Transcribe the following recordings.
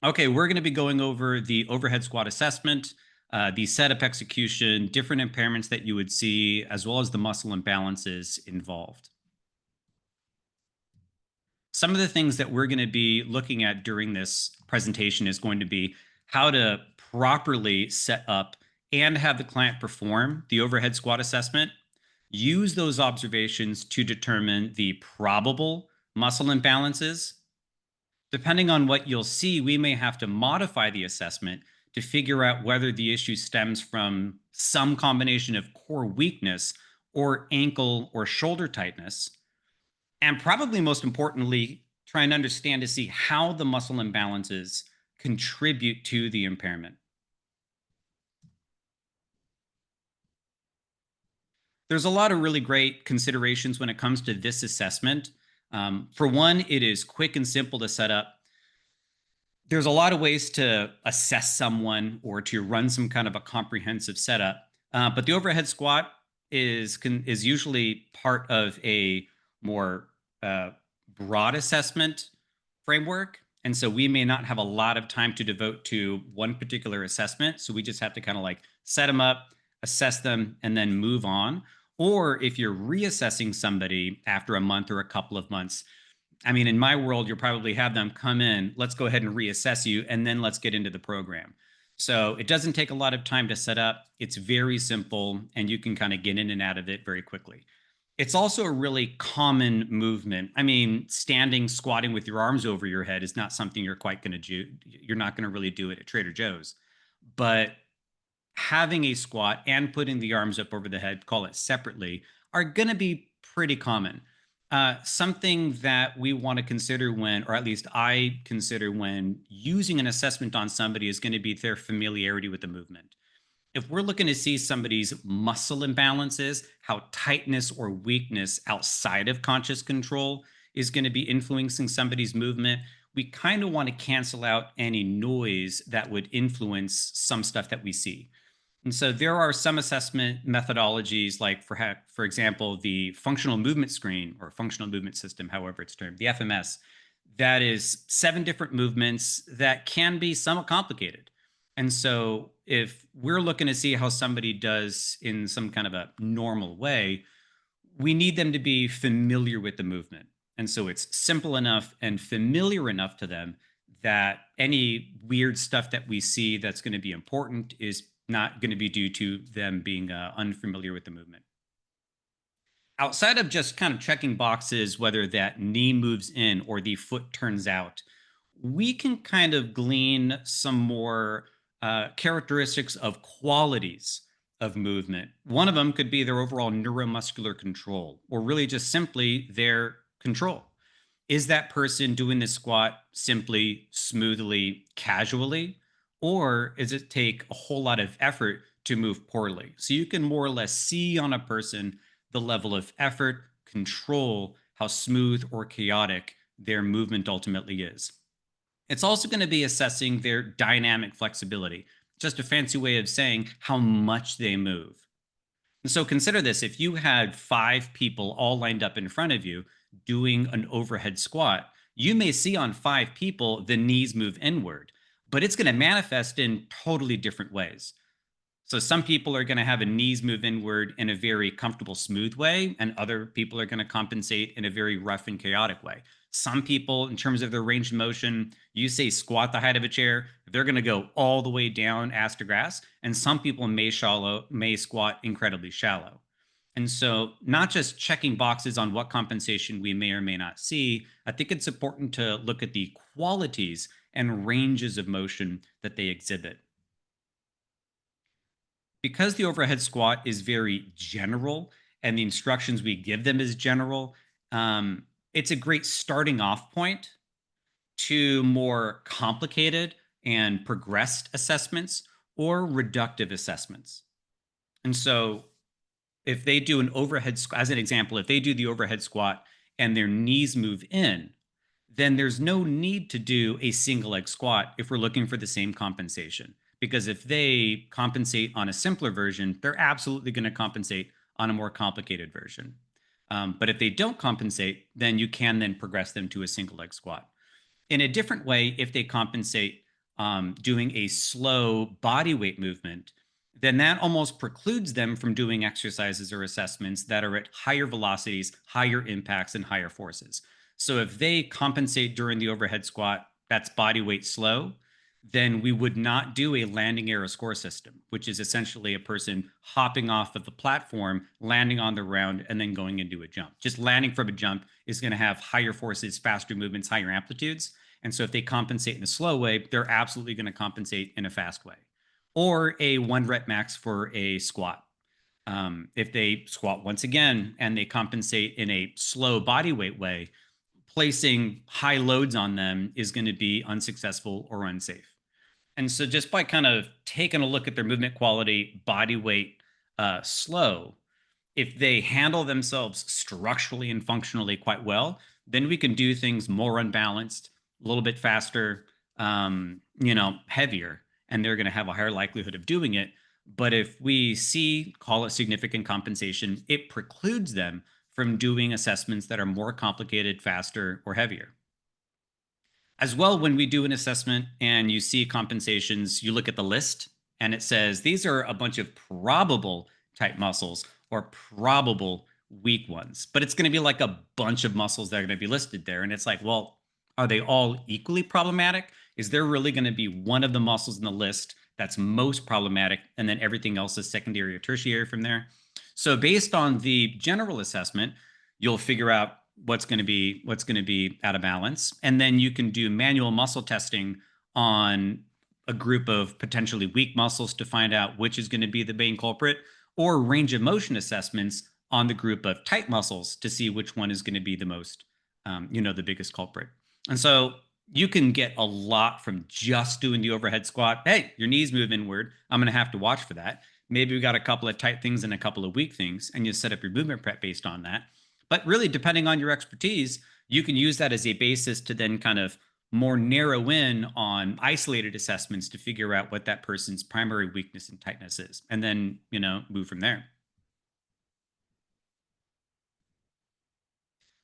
Okay, we're going to be going over the overhead squat assessment, the setup execution, different impairments that you would see, as well as the muscle imbalances involved. Some of the things that we're going to be looking at during this presentation is going to be how to properly set up and have the client perform the overhead squat assessment, use those observations to determine the probable muscle imbalances. Depending on what you'll see, we may have to modify the assessment to figure out whether the issue stems from some combination of core weakness or ankle or shoulder tightness. And probably most importantly, try and understand to see how the muscle imbalances contribute to the impairment. There's a lot of really great considerations when it comes to this assessment. For one, it is quick and simple to set up. There's a lot of ways to assess someone or to run some kind of a comprehensive setup, but the overhead squat is usually part of a more broad assessment framework, and so we may not have a lot of time to devote to one particular assessment. So we just have to kind of like set them up, assess them, and then move on. Or if you're reassessing somebody after a month or a couple of months, I mean, in my world, you'll probably have them come in, let's go ahead and reassess you, and then let's get into the program. So it doesn't take a lot of time to set up. It's very simple, and you can kind of get in and out of it very quickly. It's also a really common movement. I mean, standing, squatting with your arms over your head is not something you're quite going to do. You're not going to really do it at Trader Joe's. But having a squat and putting the arms up over the head, call it separately, are going to be pretty common. Something that we want to consider when, or at least I consider when using an assessment on somebody, is going to be their familiarity with the movement. If we're looking to see somebody's muscle imbalances, how tightness or weakness outside of conscious control is going to be influencing somebody's movement, we kind of want to cancel out any noise that would influence some stuff that we see. And so there are some assessment methodologies, like for example, the functional movement screen or functional movement system, however it's termed, the FMS, that is 7 different movements that can be somewhat complicated. And so if we're looking to see how somebody does in some kind of a normal way, we need them to be familiar with the movement. And so it's simple enough and familiar enough to them that any weird stuff that we see that's going to be important is not going to be due to them being unfamiliar with the movement. Outside of just kind of checking boxes, whether that knee moves in or the foot turns out, we can kind of glean some more characteristics of qualities of movement. One of them could be their overall neuromuscular control, or really just simply their control. Is that person doing the squat simply, smoothly, casually? Or does it take a whole lot of effort to move poorly? So you can more or less see on a person the level of effort, control, how smooth or chaotic their movement ultimately is. It's also going to be assessing their dynamic flexibility, just a fancy way of saying how much they move. And so consider this: if you had 5 people all lined up in front of you doing an overhead squat, you may see on 5 people the knees move inward, but it's going to manifest in totally different ways. So some people are going to have a knees move inward in a very comfortable, smooth way, and other people are going to compensate in a very rough and chaotic way. Some people, in terms of their range of motion, you say squat the height of a chair, they're going to go all the way down ass to grass, and some people may squat incredibly shallow. And so, not just checking boxes on what compensation we may or may not see, I think it's important to look at the qualities and ranges of motion that they exhibit. Because the overhead squat is very general and the instructions we give them is general, it's a great starting off point to more complicated and progressed assessments or reductive assessments. And so if they do an overhead squat, as an example, if they do the overhead squat and their knees move in, then there's no need to do a single leg squat if we're looking for the same compensation. Because if they compensate on a simpler version, they're absolutely going to compensate on a more complicated version. But if they don't compensate, then you can then progress them to a single leg squat. In a different way, if they compensate doing a slow body weight movement, then that almost precludes them from doing exercises or assessments that are at higher velocities, higher impacts, and higher forces. So if they compensate during the overhead squat, that's body weight slow, then we would not do a landing error score system, which is essentially a person hopping off of the platform, landing on the ground, and then going into a jump. Just landing from a jump is going to have higher forces, faster movements, higher amplitudes. And so if they compensate in a slow way, they're absolutely going to compensate in a fast way. Or a 1 rep max for a squat. If they squat once again and they compensate in a slow body weight way, placing high loads on them is going to be unsuccessful or unsafe. And so just by kind of taking a look at their movement quality, body weight, slow, if they handle themselves structurally and functionally quite well, then we can do things more unbalanced, a little bit faster, heavier, and they're going to have a higher likelihood of doing it. But if we see, call it significant compensation, it precludes them from doing assessments that are more complicated, faster, or heavier. As well, when we do an assessment and you see compensations, you look at the list and it says these are a bunch of probable type muscles or probable weak ones, but it's going to be like a bunch of muscles that are going to be listed there. And it's like, well, are they all equally problematic? Is there really going to be one of the muscles in the list that's most problematic and then everything else is secondary or tertiary from there? So based on the general assessment, you'll figure out what's going to be out of balance, and then you can do manual muscle testing on a group of potentially weak muscles to find out which is going to be the main culprit, or range of motion assessments on the group of tight muscles to see which one is going to be the most the biggest culprit. And so you can get a lot from just doing the overhead squat. Hey, your knees move inward, I'm going to have to watch for that. Maybe we got a couple of tight things and a couple of weak things, and you set up your movement prep based on that. But really, depending on your expertise, you can use that as a basis to then kind of more narrow in on isolated assessments to figure out what that person's primary weakness and tightness is, and then, move from there.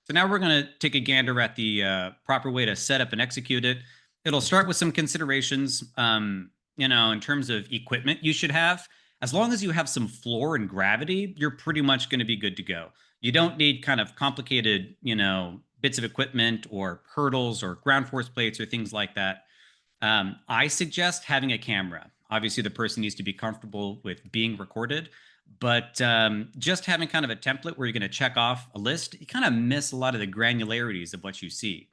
So now we're going to take a gander at the proper way to set up and execute it. It'll start with some considerations, in terms of equipment you should have. As long as you have some floor and gravity, you're pretty much going to be good to go. You don't need kind of complicated, bits of equipment or hurdles or ground force plates or things like that. I suggest having a camera. Obviously, the person needs to be comfortable with being recorded, but just having kind of a template where you're going to check off a list, you kind of miss a lot of the granularities of what you see.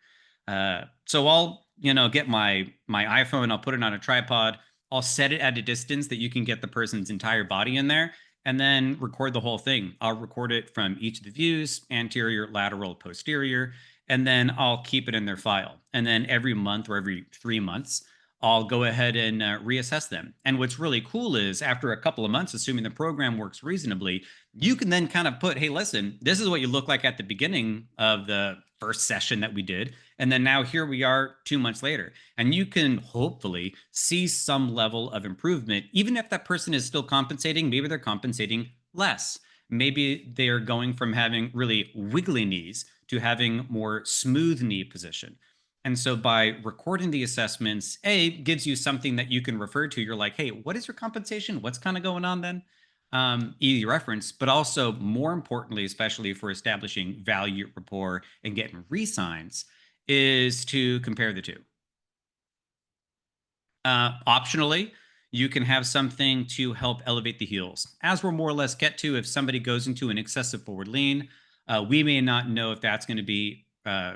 So I'll, get my iPhone, I'll put it on a tripod, I'll set it at a distance that you can get the person's entire body in there, and then record the whole thing. I'll record it from each of the views, anterior, lateral, posterior, and then I'll keep it in their file. And then every month or every 3 months, I'll go ahead and reassess them. And what's really cool is after a couple of months, assuming the program works reasonably, you can then kind of put, hey, listen, this is what you look like at the beginning of the first session that we did. And then now here we are 2 months later. And you can hopefully see some level of improvement, even if that person is still compensating, maybe they're compensating less. Maybe they're going from having really wiggly knees to having more smooth knee position. And so by recording the assessments, gives you something that you can refer to. You're like, hey, what is your compensation? What's kind of going on then? Easy reference, but also more importantly, especially for establishing value, rapport, and getting re-signs, is to compare the two. Optionally, you can have something to help elevate the heels. As we're more or less get to, if somebody goes into an excessive forward lean, we may not know if that's going to be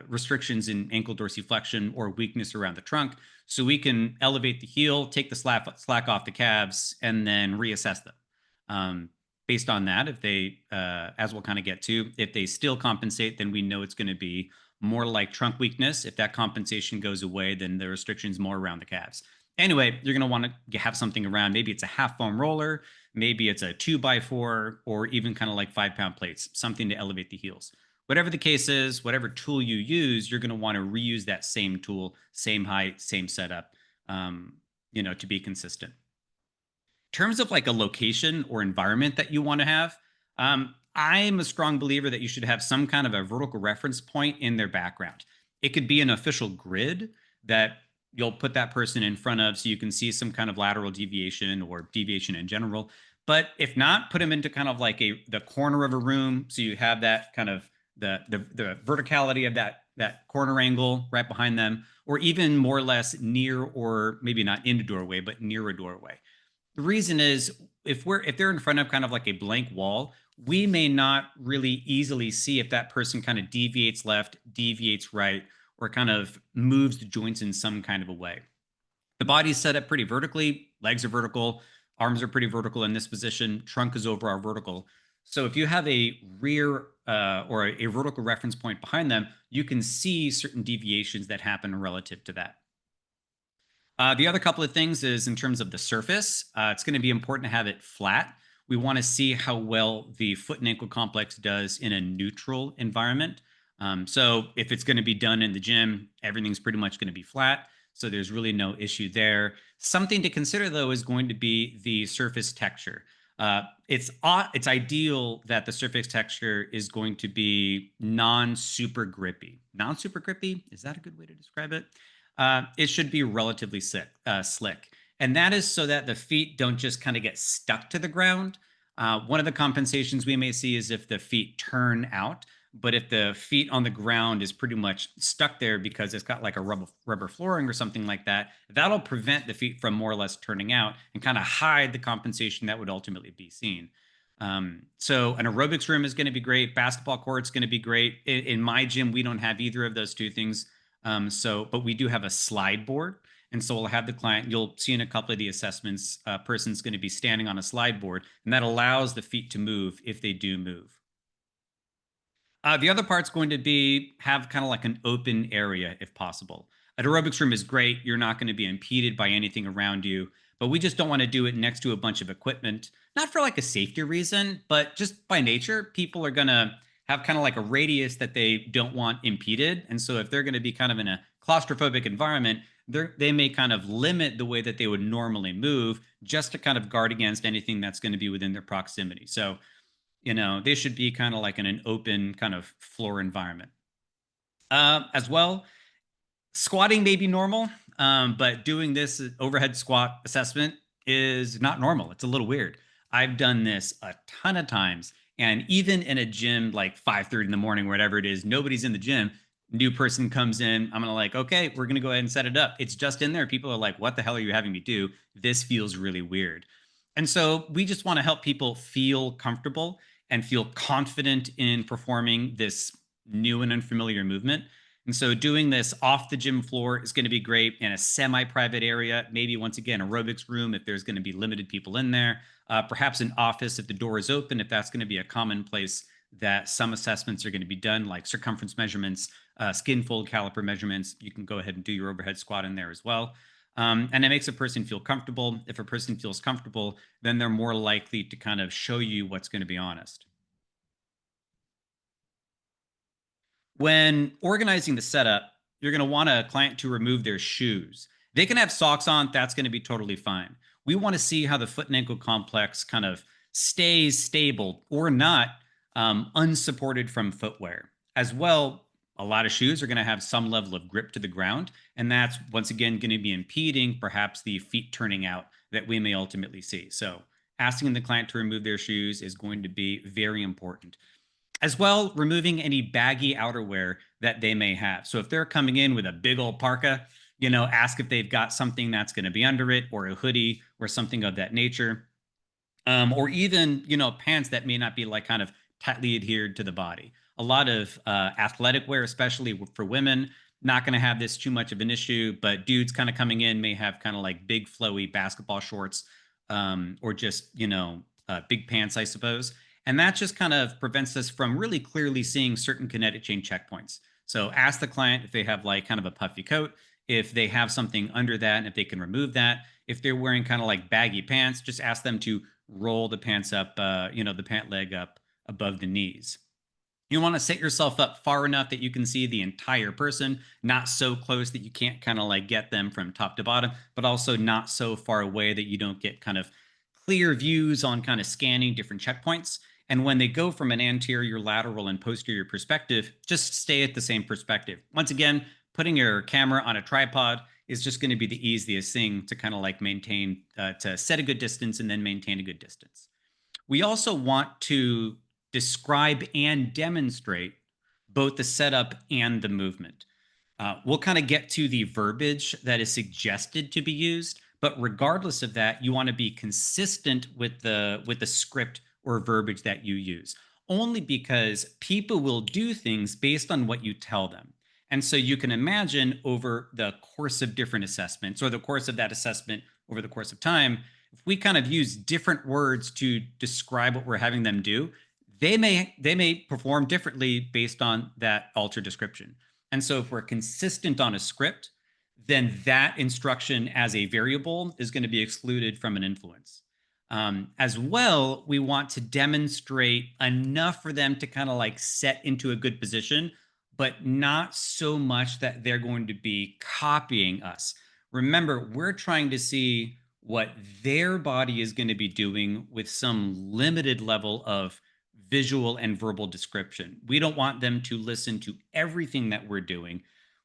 restrictions in ankle dorsiflexion or weakness around the trunk. So we can elevate the heel, take the slack off the calves, and then reassess them. Based on that, if they, as we'll kind of get to, if they still compensate, then we know it's going to be more like trunk weakness. If that compensation goes away, then the restriction's more around the calves. Anyway, you're going to want to have something around. Maybe it's a half foam roller, maybe it's a 2x4, or even kind of like 5-pound plates, something to elevate the heels. Whatever the case is, whatever tool you use, you're going to want to reuse that same tool, same height, same setup, to be consistent. In terms of like a location or environment that you want to have, I'm a strong believer that you should have some kind of a vertical reference point in their background. It could be an official grid that you'll put that person in front of so you can see some kind of lateral deviation or deviation in general. But if not, put them into kind of like the corner of a room so you have that kind of the verticality of that corner angle right behind them, or even more or less near, or maybe not in a doorway, but near a doorway. The reason is if they're in front of kind of like a blank wall, we may not really easily see if that person kind of deviates left, deviates right, or kind of moves the joints in some kind of a way. The body's set up pretty vertically, legs are vertical, arms are pretty vertical in this position, trunk is overall vertical. So if you have a rear or a vertical reference point behind them, you can see certain deviations that happen relative to that. The other couple of things is in terms of the surface, it's going to be important to have it flat. We want to see how well the foot and ankle complex does in a neutral environment. So if it's going to be done in the gym, everything's pretty much going to be flat. So there's really no issue there. Something to consider, though, is going to be the surface texture. It's ideal that the surface texture is going to be non-super grippy. Non-super grippy, is that a good way to describe it? It should be relatively slick. And that is so that the feet don't just kind of get stuck to the ground. One of the compensations we may see is if the feet turn out, but if the feet on the ground is pretty much stuck there because it's got like a rubber flooring or something like that, that'll prevent the feet from more or less turning out and kind of hide the compensation that would ultimately be seen. So an aerobics room is going to be great. Basketball court's going to be great. In my gym, we don't have either of those two things. But we do have a slide board. And so we'll have the client, you'll see in a couple of the assessments, person's going to be standing on a slide board, and that allows the feet to move if they do move. The other part's going to be have kind of like an open area if possible. An aerobics room is great. You're not going to be impeded by anything around you, but we just don't want to do it next to a bunch of equipment, not for like a safety reason, but just by nature, people are going to have kind of like a radius that they don't want impeded. And so if they're going to be kind of in a claustrophobic environment, they may kind of limit the way that they would normally move just to kind of guard against anything that's going to be within their proximity. So, they should be kind of like in an open kind of floor environment. As well, squatting may be normal, but doing this overhead squat assessment is not normal. It's a little weird. I've done this a ton of times. And even in a gym like 5:30 in the morning, whatever it is, nobody's in the gym. New person comes in. I'm gonna like, okay, we're gonna go ahead and set it up. It's just in there. People are like, what the hell are you having me do? This feels really weird. And so we just want to help people feel comfortable and feel confident in performing this new and unfamiliar movement. And so doing this off the gym floor is going to be great in a semi-private area, maybe once again, aerobics room if there's going to be limited people in there, perhaps an office if the door is open, if that's going to be a common place that some assessments are going to be done, like circumference measurements, skin fold caliper measurements. You can go ahead and do your overhead squat in there as well. And it makes a person feel comfortable. If a person feels comfortable, then they're more likely to kind of show you what's going to be honest. When organizing the setup, you're going to want a client to remove their shoes. They can have socks on, that's going to be totally fine. We want to see how the foot and ankle complex kind of stays stable or not, unsupported from footwear. As well, a lot of shoes are going to have some level of grip to the ground, and that's once again going to be impeding perhaps the feet turning out that we may ultimately see. So, asking the client to remove their shoes is going to be very important. As well, removing any baggy outerwear that they may have. So if they're coming in with a big old parka, ask if they've got something that's going to be under it, or a hoodie or something of that nature. Or even, pants that may not be like kind of tightly adhered to the body. A lot of athletic wear, especially for women, not going to have this too much of an issue, but dudes kind of coming in may have kind of like big flowy basketball shorts, or just, big pants, I suppose. And that just kind of prevents us from really clearly seeing certain kinetic chain checkpoints. So ask the client if they have like kind of a puffy coat, if they have something under that, and if they can remove that. If they're wearing kind of like baggy pants, just ask them to roll the pants up, the pant leg up above the knees. You want to set yourself up far enough that you can see the entire person, not so close that you can't kind of like get them from top to bottom, but also not so far away that you don't get kind of clear views on kind of scanning different checkpoints. And when they go from an anterior, lateral, and posterior perspective, just stay at the same perspective. Once again, putting your camera on a tripod is just going to be the easiest thing to kind of like maintain, to set a good distance and then maintain a good distance. We also want to describe and demonstrate both the setup and the movement. We'll kind of get to the verbiage that is suggested to be used, but regardless of that, you want to be consistent with the script or verbiage that you use, only because people will do things based on what you tell them. And so you can imagine over the course of different assessments, or the course of that assessment over the course of time, if we kind of use different words to describe what we're having them do, they may perform differently based on that altered description. And so if we're consistent on a script, then that instruction as a variable is going to be excluded from an influence. As well, we want to demonstrate enough for them to kind of like set into a good position, but not so much that they're going to be copying us. Remember, we're trying to see what their body is going to be doing with some limited level of visual and verbal description. We don't want them to listen to everything that we're doing.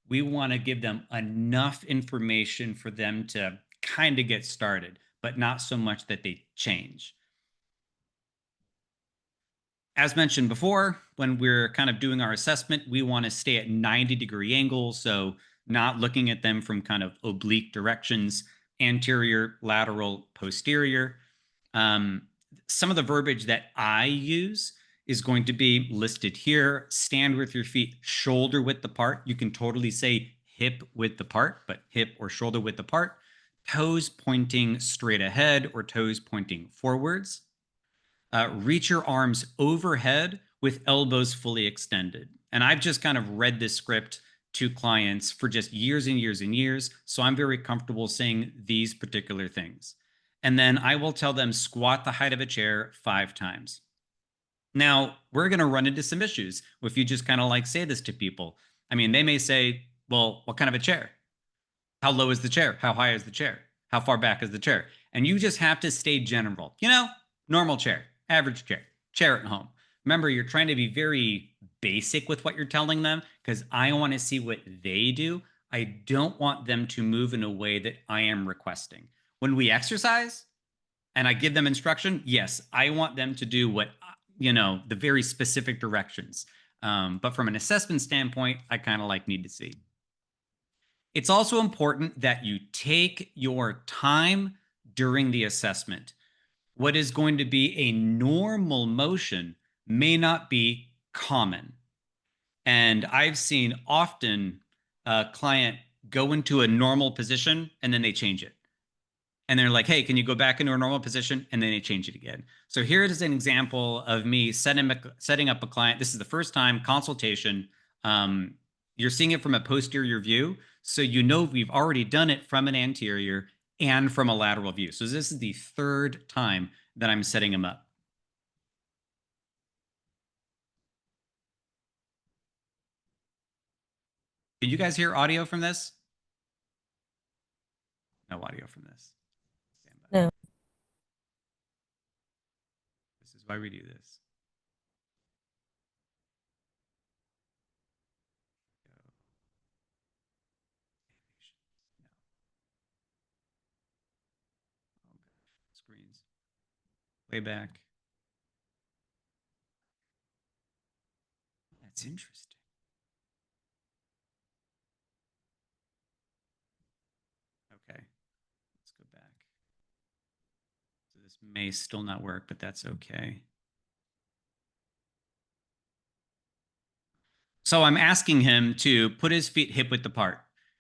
We want to give them enough information for them to kind of get started, but not so much that they change. As mentioned before, when we're kind of doing our assessment, we want to stay at 90-degree angles, so not looking at them from kind of oblique directions, anterior, lateral, posterior. Some of the verbiage that I use is going to be listed here. Stand with your feet shoulder width apart. You can totally say hip width apart, but hip or shoulder width apart. Toes pointing straight ahead or toes pointing forwards. Reach your arms overhead with elbows fully extended. And I've just kind of read this script to clients for just years and years and years, so I'm very comfortable saying these particular things. And then I will tell them squat the height of a chair 5 times. Now, we're going to run into some issues if you just kind of like say this to people. I mean, they may say, well, what kind of a chair? How low is the chair? How high is the chair? How far back is the chair? And you just have to stay general. Normal chair, average chair, chair at home. Remember, you're trying to be very basic with what you're telling them because I want to see what they do. I don't want them to move in a way that I am requesting. When we exercise and I give them instruction, yes, I want them to do what, the very specific directions. But from an assessment standpoint, I kind of like need to see. It's also important that you take your time during the assessment. What is going to be a normal motion may not be common. And I've seen often a client go into a normal position and then they change it. And they're like, hey, can you go back into a normal position? And then they change it again. So here is an example of me setting up a client. This is the first time consultation. You're seeing it from a posterior view. So we've already done it from an anterior and from a lateral view. So this is the 3rd time that I'm setting them up. Did you guys hear audio from this? No audio from this. No. This is why we do this. Screens. Playback. That's interesting. Okay, let's go back. So this may still not work, but that's okay. So I'm asking him to put his feet hip width apart.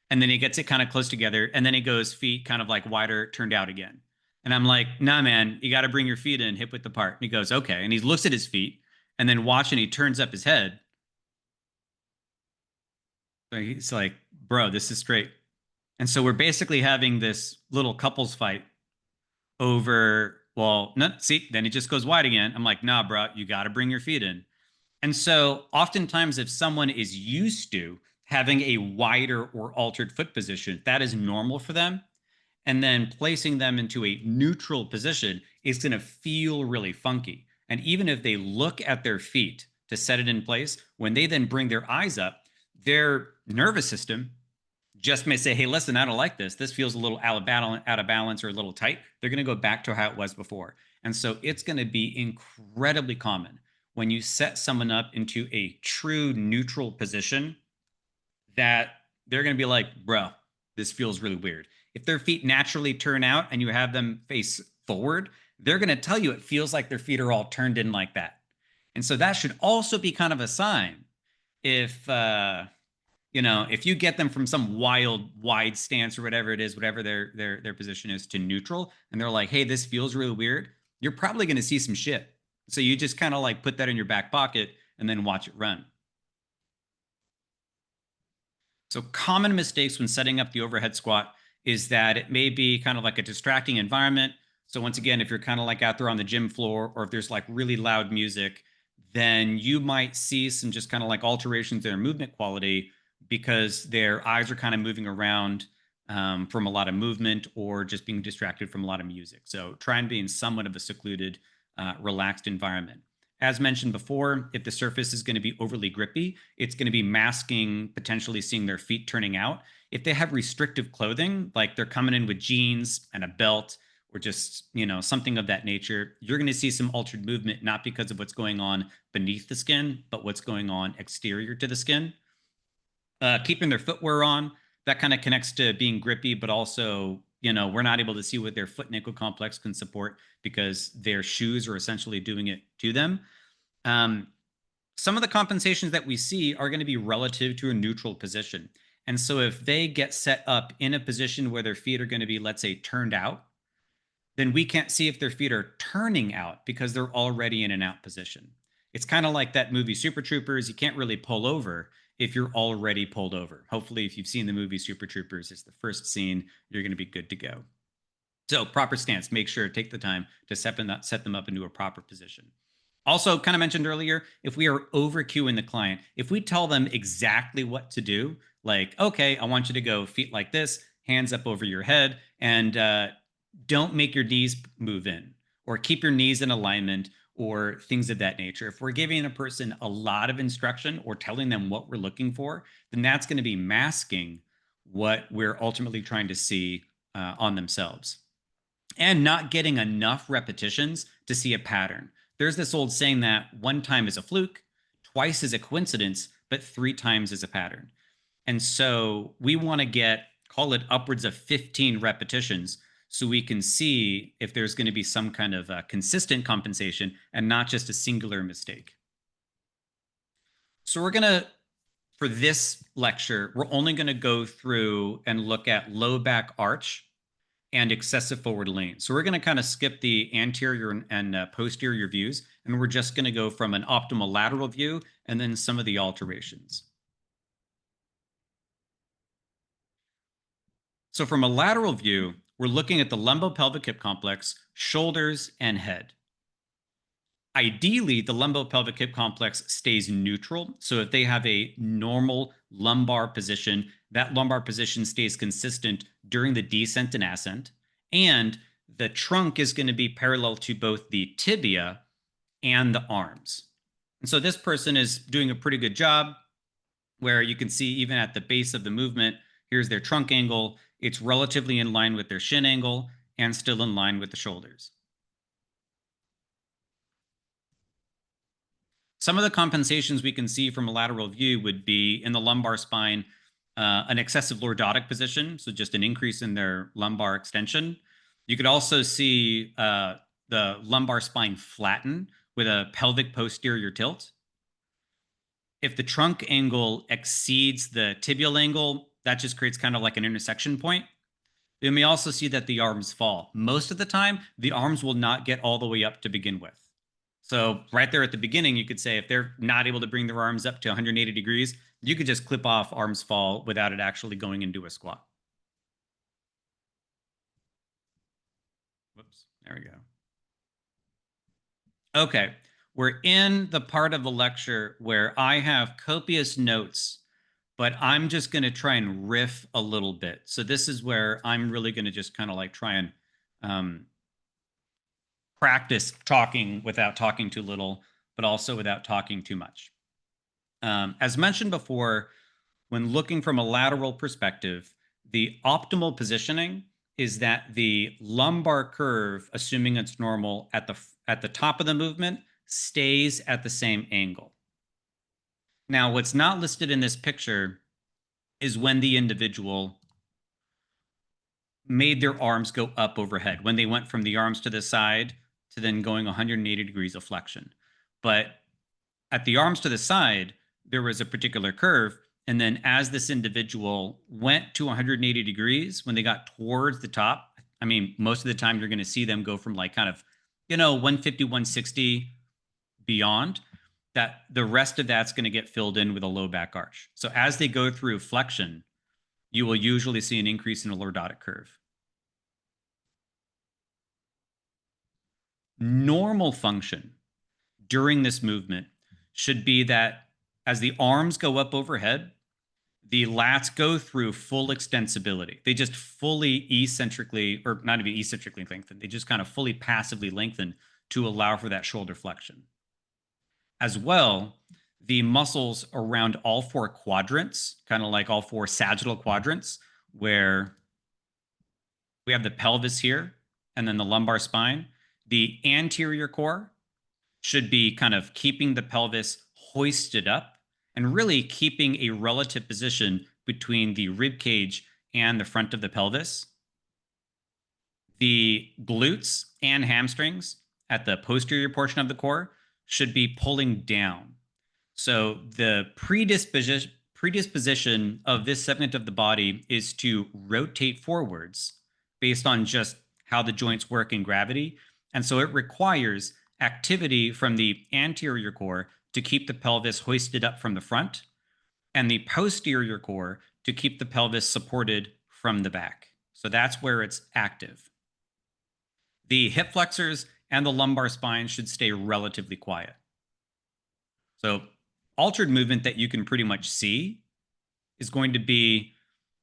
And then he gets it kind of close together. And then he goes feet kind of like wider, turned out again. And I'm like, nah, man, you got to bring your feet in hip width apart. And he goes, okay. And he looks at his feet and then watching, he turns up his head. So he's like, bro, this is straight. And so we're basically having this little couples fight over, well, no, see, then he just goes wide again. I'm like, nah, bro, you got to bring your feet in. And so oftentimes if someone is used to having a wider or altered foot position, that is normal for them. And then placing them into a neutral position is going to feel really funky. And even if they look at their feet to set it in place, when they then bring their eyes up, their nervous system just may say, hey, listen, I don't like this. This feels a little out of balance or a little tight. They're going to go back to how it was before. And so it's going to be incredibly common when you set someone up into a true neutral position that they're going to be like, bro, this feels really weird. If their feet naturally turn out and you have them face forward, they're going to tell you it feels like their feet are all turned in like that. And so that should also be kind of a sign if, if you get them from some wild, wide stance or whatever it is, whatever their position is, to neutral, and they're like, hey, this feels really weird, you're probably going to see some shit. So you just kind of like put that in your back pocket and then watch it run. So common mistakes when setting up the overhead squat is that it may be kind of like a distracting environment. So once again, if you're kind of like out there on the gym floor, or if there's like really loud music, then you might see some just kind of like alterations in their movement quality because their eyes are kind of moving around from a lot of movement or just being distracted from a lot of music. So try and be in somewhat of a secluded, relaxed environment. As mentioned before, if the surface is going to be overly grippy, it's going to be masking potentially seeing their feet turning out. If they have restrictive clothing, like they're coming in with jeans and a belt or just, something of that nature, you're going to see some altered movement, not because of what's going on beneath the skin, but what's going on exterior to the skin. Keeping their footwear on, that kind of connects to being grippy, but also, we're not able to see what their foot and ankle complex can support because their shoes are essentially doing it to them. Some of the compensations that we see are going to be relative to a neutral position. And so if they get set up in a position where their feet are going to be, let's say, turned out, then we can't see if their feet are turning out because they're already in an out position. It's kind of like that movie Super Troopers. You can't really pull over if you're already pulled over. Hopefully, if you've seen the movie Super Troopers, it's the first scene, you're going to be good to go. So proper stance, make sure, take the time to set them up into a proper position. Also, kind of mentioned earlier, if we are over cueing the client, if we tell them exactly what to do, like, okay, I want you to go feet like this, hands up over your head, and don't make your knees move in, or keep your knees in alignment, or things of that nature. If we're giving a person a lot of instruction or telling them what we're looking for, then that's going to be masking what we're ultimately trying to see on themselves, and not getting enough repetitions to see a pattern. There's this old saying that one time is a fluke, twice is a coincidence, but 3 times is a pattern. And so we want to call it upwards of 15 repetitions so we can see if there's going to be some kind of consistent compensation and not just a singular mistake. So for this lecture, we're only going to go through and look at low back arch and excessive forward lean. So we're going to kind of skip the anterior and posterior views, and we're just going to go from an optimal lateral view and then some of the alterations. So from a lateral view, we're looking at the lumbopelvic hip complex, shoulders, and head. Ideally, the lumbopelvic hip complex stays neutral. So if they have a normal lumbar position, that lumbar position stays consistent during the descent and ascent. And the trunk is going to be parallel to both the tibia and the arms. And so this person is doing a pretty good job, where you can see even at the base of the movement, here's their trunk angle. It's relatively in line with their shin angle and still in line with the shoulders. Some of the compensations we can see from a lateral view would be in the lumbar spine, an excessive lordotic position, so just an increase in their lumbar extension. You could also see the lumbar spine flatten with a pelvic posterior tilt. If the trunk angle exceeds the tibial angle, that just creates kind of like an intersection point. Then we also see that the arms fall. Most of the time, the arms will not get all the way up to begin with. So right there at the beginning, you could say if they're not able to bring their arms up to 180 degrees, you could just clip off arms fall without it actually going into a squat. Whoops, there we go. Okay, we're in the part of the lecture where I have copious notes, but I'm just going to try and riff a little bit. So this is where I'm really going to just kind of like try and practice talking without talking too little, but also without talking too much. As mentioned before, when looking from a lateral perspective, the optimal positioning is that the lumbar curve, assuming it's normal at the top of the movement, stays at the same angle. Now, what's not listed in this picture is when the individual made their arms go up overhead, when they went from the arms to the side to then going 180 degrees of flexion. But at the arms to the side, there was a particular curve. And then as this individual went to 180 degrees, when they got towards the top, I mean, most of the time you're going to see them go from like kind of, 150, 160 beyond, that the rest of that's going to get filled in with a low back arch. So as they go through flexion, you will usually see an increase in a lordotic curve. Normal function during this movement should be that as the arms go up overhead, the lats go through full extensibility. They just fully eccentrically, or not even eccentrically lengthen, they just kind of fully passively lengthen to allow for that shoulder flexion. As well, the muscles around all four quadrants, kind of like all four sagittal quadrants, where we have the pelvis here and then the lumbar spine, the anterior core should be kind of keeping the pelvis hoisted up and really keeping a relative position between the rib cage and the front of the pelvis. The glutes and hamstrings at the posterior portion of the core should be pulling down. So the predisposition of this segment of the body is to rotate forwards based on just how the joints work in gravity. And so it requires activity from the anterior core to keep the pelvis hoisted up from the front, and the posterior core to keep the pelvis supported from the back. So that's where it's active. The hip flexors and the lumbar spine should stay relatively quiet. So altered movement that you can pretty much see is going to be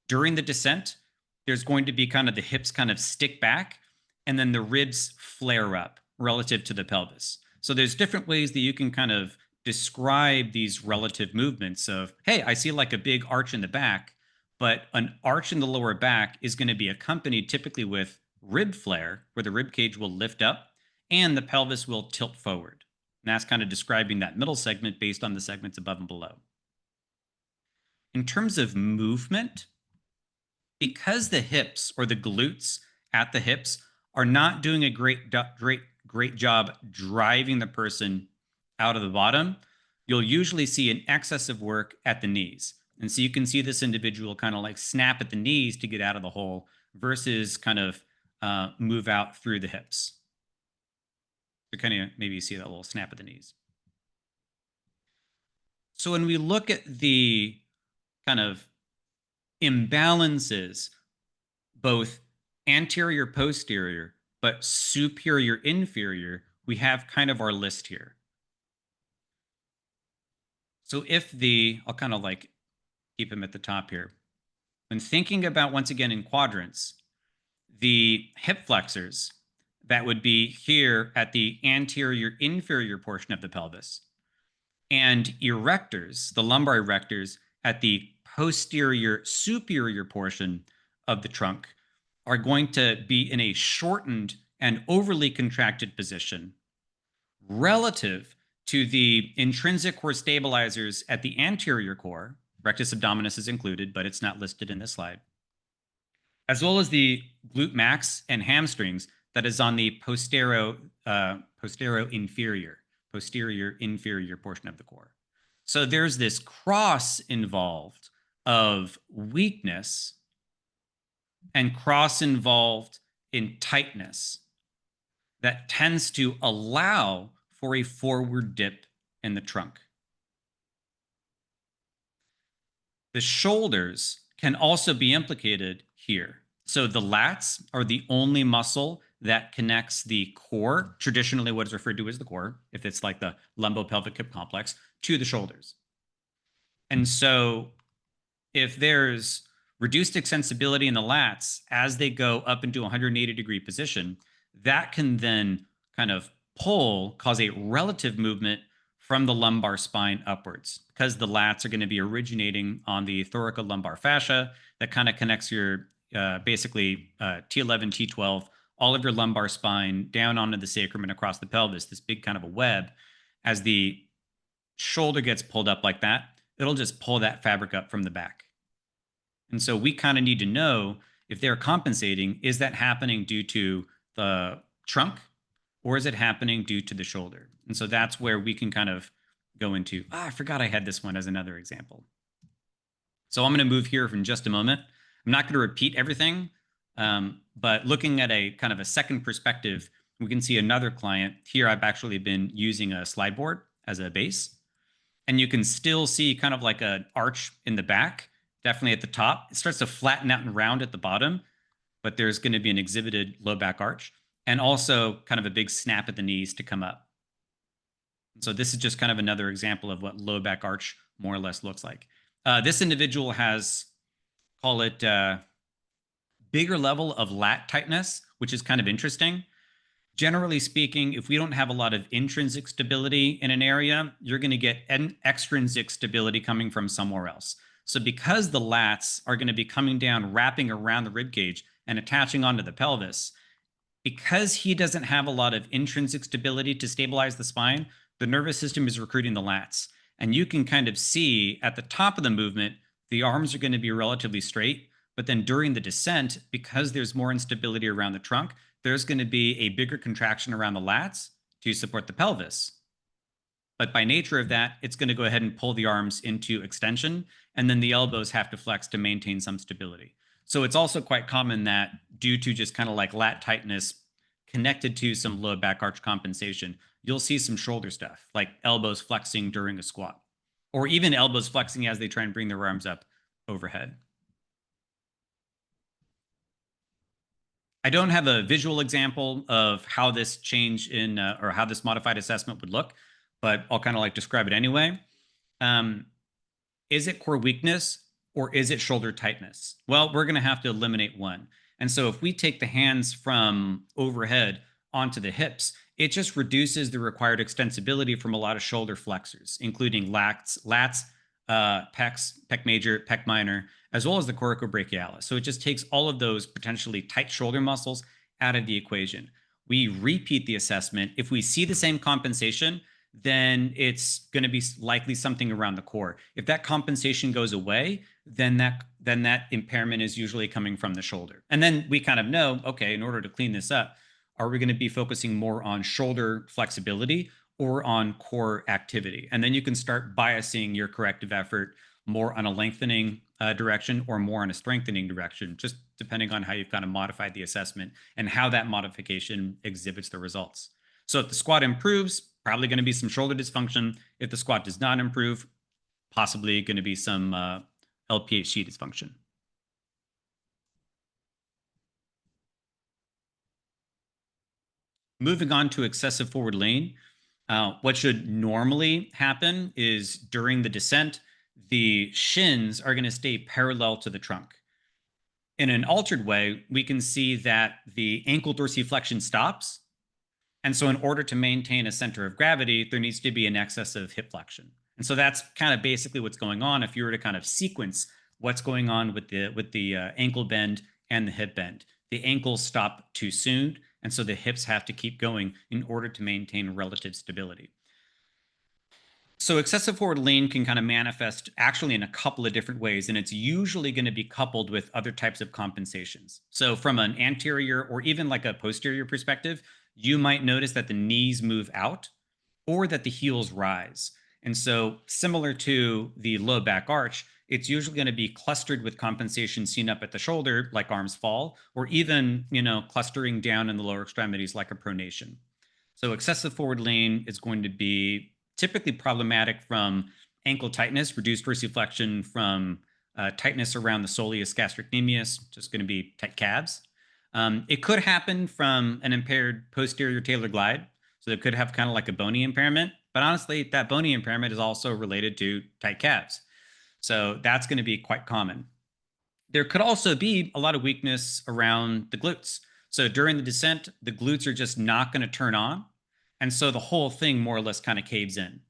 during the descent, there's going to be kind of the hips kind of stick back and then the ribs flare up relative to the pelvis. So there's different ways that you can kind of describe these relative movements of, hey, I see like a big arch in the back, but an arch in the lower back is going to be accompanied typically with rib flare, where the rib cage will lift up and the pelvis will tilt forward. And that's kind of describing that middle segment based on the segments above and below. In terms of movement, because the hips or the glutes at the hips are not doing a great job driving the person out of the bottom, you'll usually see an excess of work at the knees. And so you can see this individual kind of like snap at the knees to get out of the hole versus kind of move out through the hips. So kind of maybe you see that little snap at the knees. So when we look at the kind of imbalances, both anterior, posterior, but superior, inferior, we have kind of our list here. So if I'll kind of like keep them at the top here. When thinking about, once again, in quadrants, the hip flexors, that would be here at the anterior, inferior portion of the pelvis, and erectors, the lumbar erectors, at the posterior, superior portion of the trunk, are going to be in a shortened and overly contracted position relative to the intrinsic core stabilizers at the anterior core. Rectus abdominis is included, but it's not listed in this slide, as well as the glute max and hamstrings that is on the posterior inferior portion of the core. So there's this cross involved of weakness and cross involved in tightness that tends to allow for a forward dip in the trunk. The shoulders can also be implicated here. So the lats are the only muscle that connects the core, traditionally what is referred to as the core, if it's like the lumbopelvic hip complex, to the shoulders. And so if there's reduced extensibility in the lats as they go up into 180 degree position, that can then kind of cause a relative movement from the lumbar spine upwards, because the lats are going to be originating on the thoracolumbar fascia that kind of connects your basically T11, T12, all of your lumbar spine down onto the sacrum and across the pelvis, this big kind of a web. As the shoulder gets pulled up like that, it'll just pull that fabric up from the back. And so we kind of need to know if they're compensating, is that happening due to the trunk or is it happening due to the shoulder? And so that's where we can kind of go into, I forgot I had this one as another example. So I'm going to move here in just a moment. I'm not going to repeat everything, but looking at a kind of a second perspective, we can see another client. Here I've actually been using a slide board as a base. And you can still see kind of like an arch in the back, definitely at the top. It starts to flatten out and round at the bottom, but there's going to be an exhibited low back arch and also kind of a big snap at the knees to come up. So this is just kind of another example of what low back arch more or less looks like. This individual has, call it bigger level of lat tightness, which is kind of interesting. Generally speaking, if we don't have a lot of intrinsic stability in an area, you're going to get an extrinsic stability coming from somewhere else. So because the lats are going to be coming down, wrapping around the rib cage and attaching onto the pelvis, because he doesn't have a lot of intrinsic stability to stabilize the spine, the nervous system is recruiting the lats. And you can kind of see at the top of the movement, the arms are going to be relatively straight. But then during the descent, because there's more instability around the trunk, there's going to be a bigger contraction around the lats to support the pelvis. But by nature of that, it's going to go ahead and pull the arms into extension, and then the elbows have to flex to maintain some stability. So it's also quite common that due to just kind of like lat tightness connected to some low back arch compensation, you'll see some shoulder stuff, like elbows flexing during a squat, or even elbows flexing as they try and bring their arms up overhead. I don't have a visual example of how this change in or how this modified assessment would look, but I'll kind of like describe it anyway. Is it core weakness or is it shoulder tightness? Well, we're going to have to eliminate one. And so if we take the hands from overhead onto the hips, it just reduces the required extensibility from a lot of shoulder flexors, including lats, pecs, pec major, pec minor, as well as the coracobrachialis. So it just takes all of those potentially tight shoulder muscles out of the equation. We repeat the assessment. If we see the same compensation, then it's going to be likely something around the core. If that compensation goes away, then that impairment is usually coming from the shoulder. And then we kind of know, okay, in order to clean this up, are we going to be focusing more on shoulder flexibility or on core activity? And then you can start biasing your corrective effort more on a lengthening direction or more on a strengthening direction, just depending on how you've kind of modified the assessment and how that modification exhibits the results. So if the squat improves, probably going to be some shoulder dysfunction. If the squat does not improve, possibly going to be some LPHC dysfunction. Moving on to excessive forward lean, what should normally happen is during the descent, the shins are going to stay parallel to the trunk. In an altered way, we can see that the ankle dorsiflexion stops. And so in order to maintain a center of gravity, there needs to be an excess of hip flexion. And so that's kind of basically what's going on. If you were to kind of sequence what's going on with the ankle bend and the hip bend, the ankles stop too soon. And so the hips have to keep going in order to maintain relative stability. So excessive forward lean can kind of manifest actually in a couple of different ways, and it's usually going to be coupled with other types of compensations. So from an anterior or even like a posterior perspective, you might notice that the knees move out or that the heels rise. And so similar to the low back arch, it's usually going to be clustered with compensation seen up at the shoulder, like arms fall, or even, clustering down in the lower extremities like a pronation. So excessive forward lean is going to be typically problematic from ankle tightness, reduced dorsiflexion, from tightness around the soleus gastrocnemius, just going to be tight calves. It could happen from an impaired posterior talar glide. So it could have kind of like a bony impairment. But honestly, that bony impairment is also related to tight calves. So that's going to be quite common. There could also be a lot of weakness around the glutes. So during the descent, the glutes are just not going to turn on. And so the whole thing more or less kind of caves in.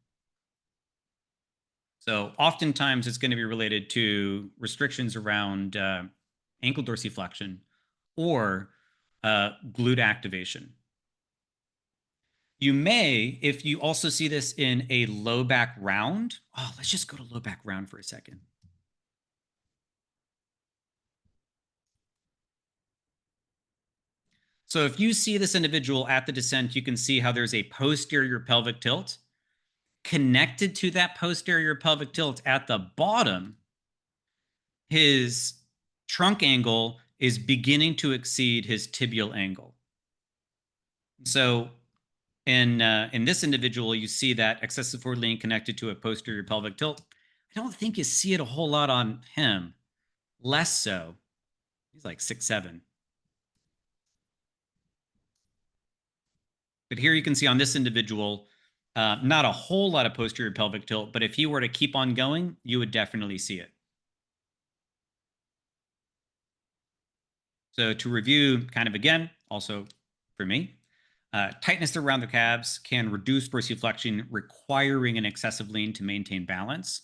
So oftentimes it's going to be related to restrictions around ankle dorsiflexion or glute activation. You may, if you also see this in a low back round. Oh, let's just go to low back round for a second. So if you see this individual at the descent, you can see how there's a posterior pelvic tilt. Connected to that posterior pelvic tilt at the bottom, his trunk angle is beginning to exceed his tibial angle. So in this individual, you see that excessive forward lean connected to a posterior pelvic tilt. I don't think you see it a whole lot on him. Less so. He's like 6'7". But here you can see on this individual, not a whole lot of posterior pelvic tilt, but if he were to keep on going, you would definitely see it. So to review kind of again, also for me, tightness around the calves can reduce dorsiflexion, requiring an excessive lean to maintain balance.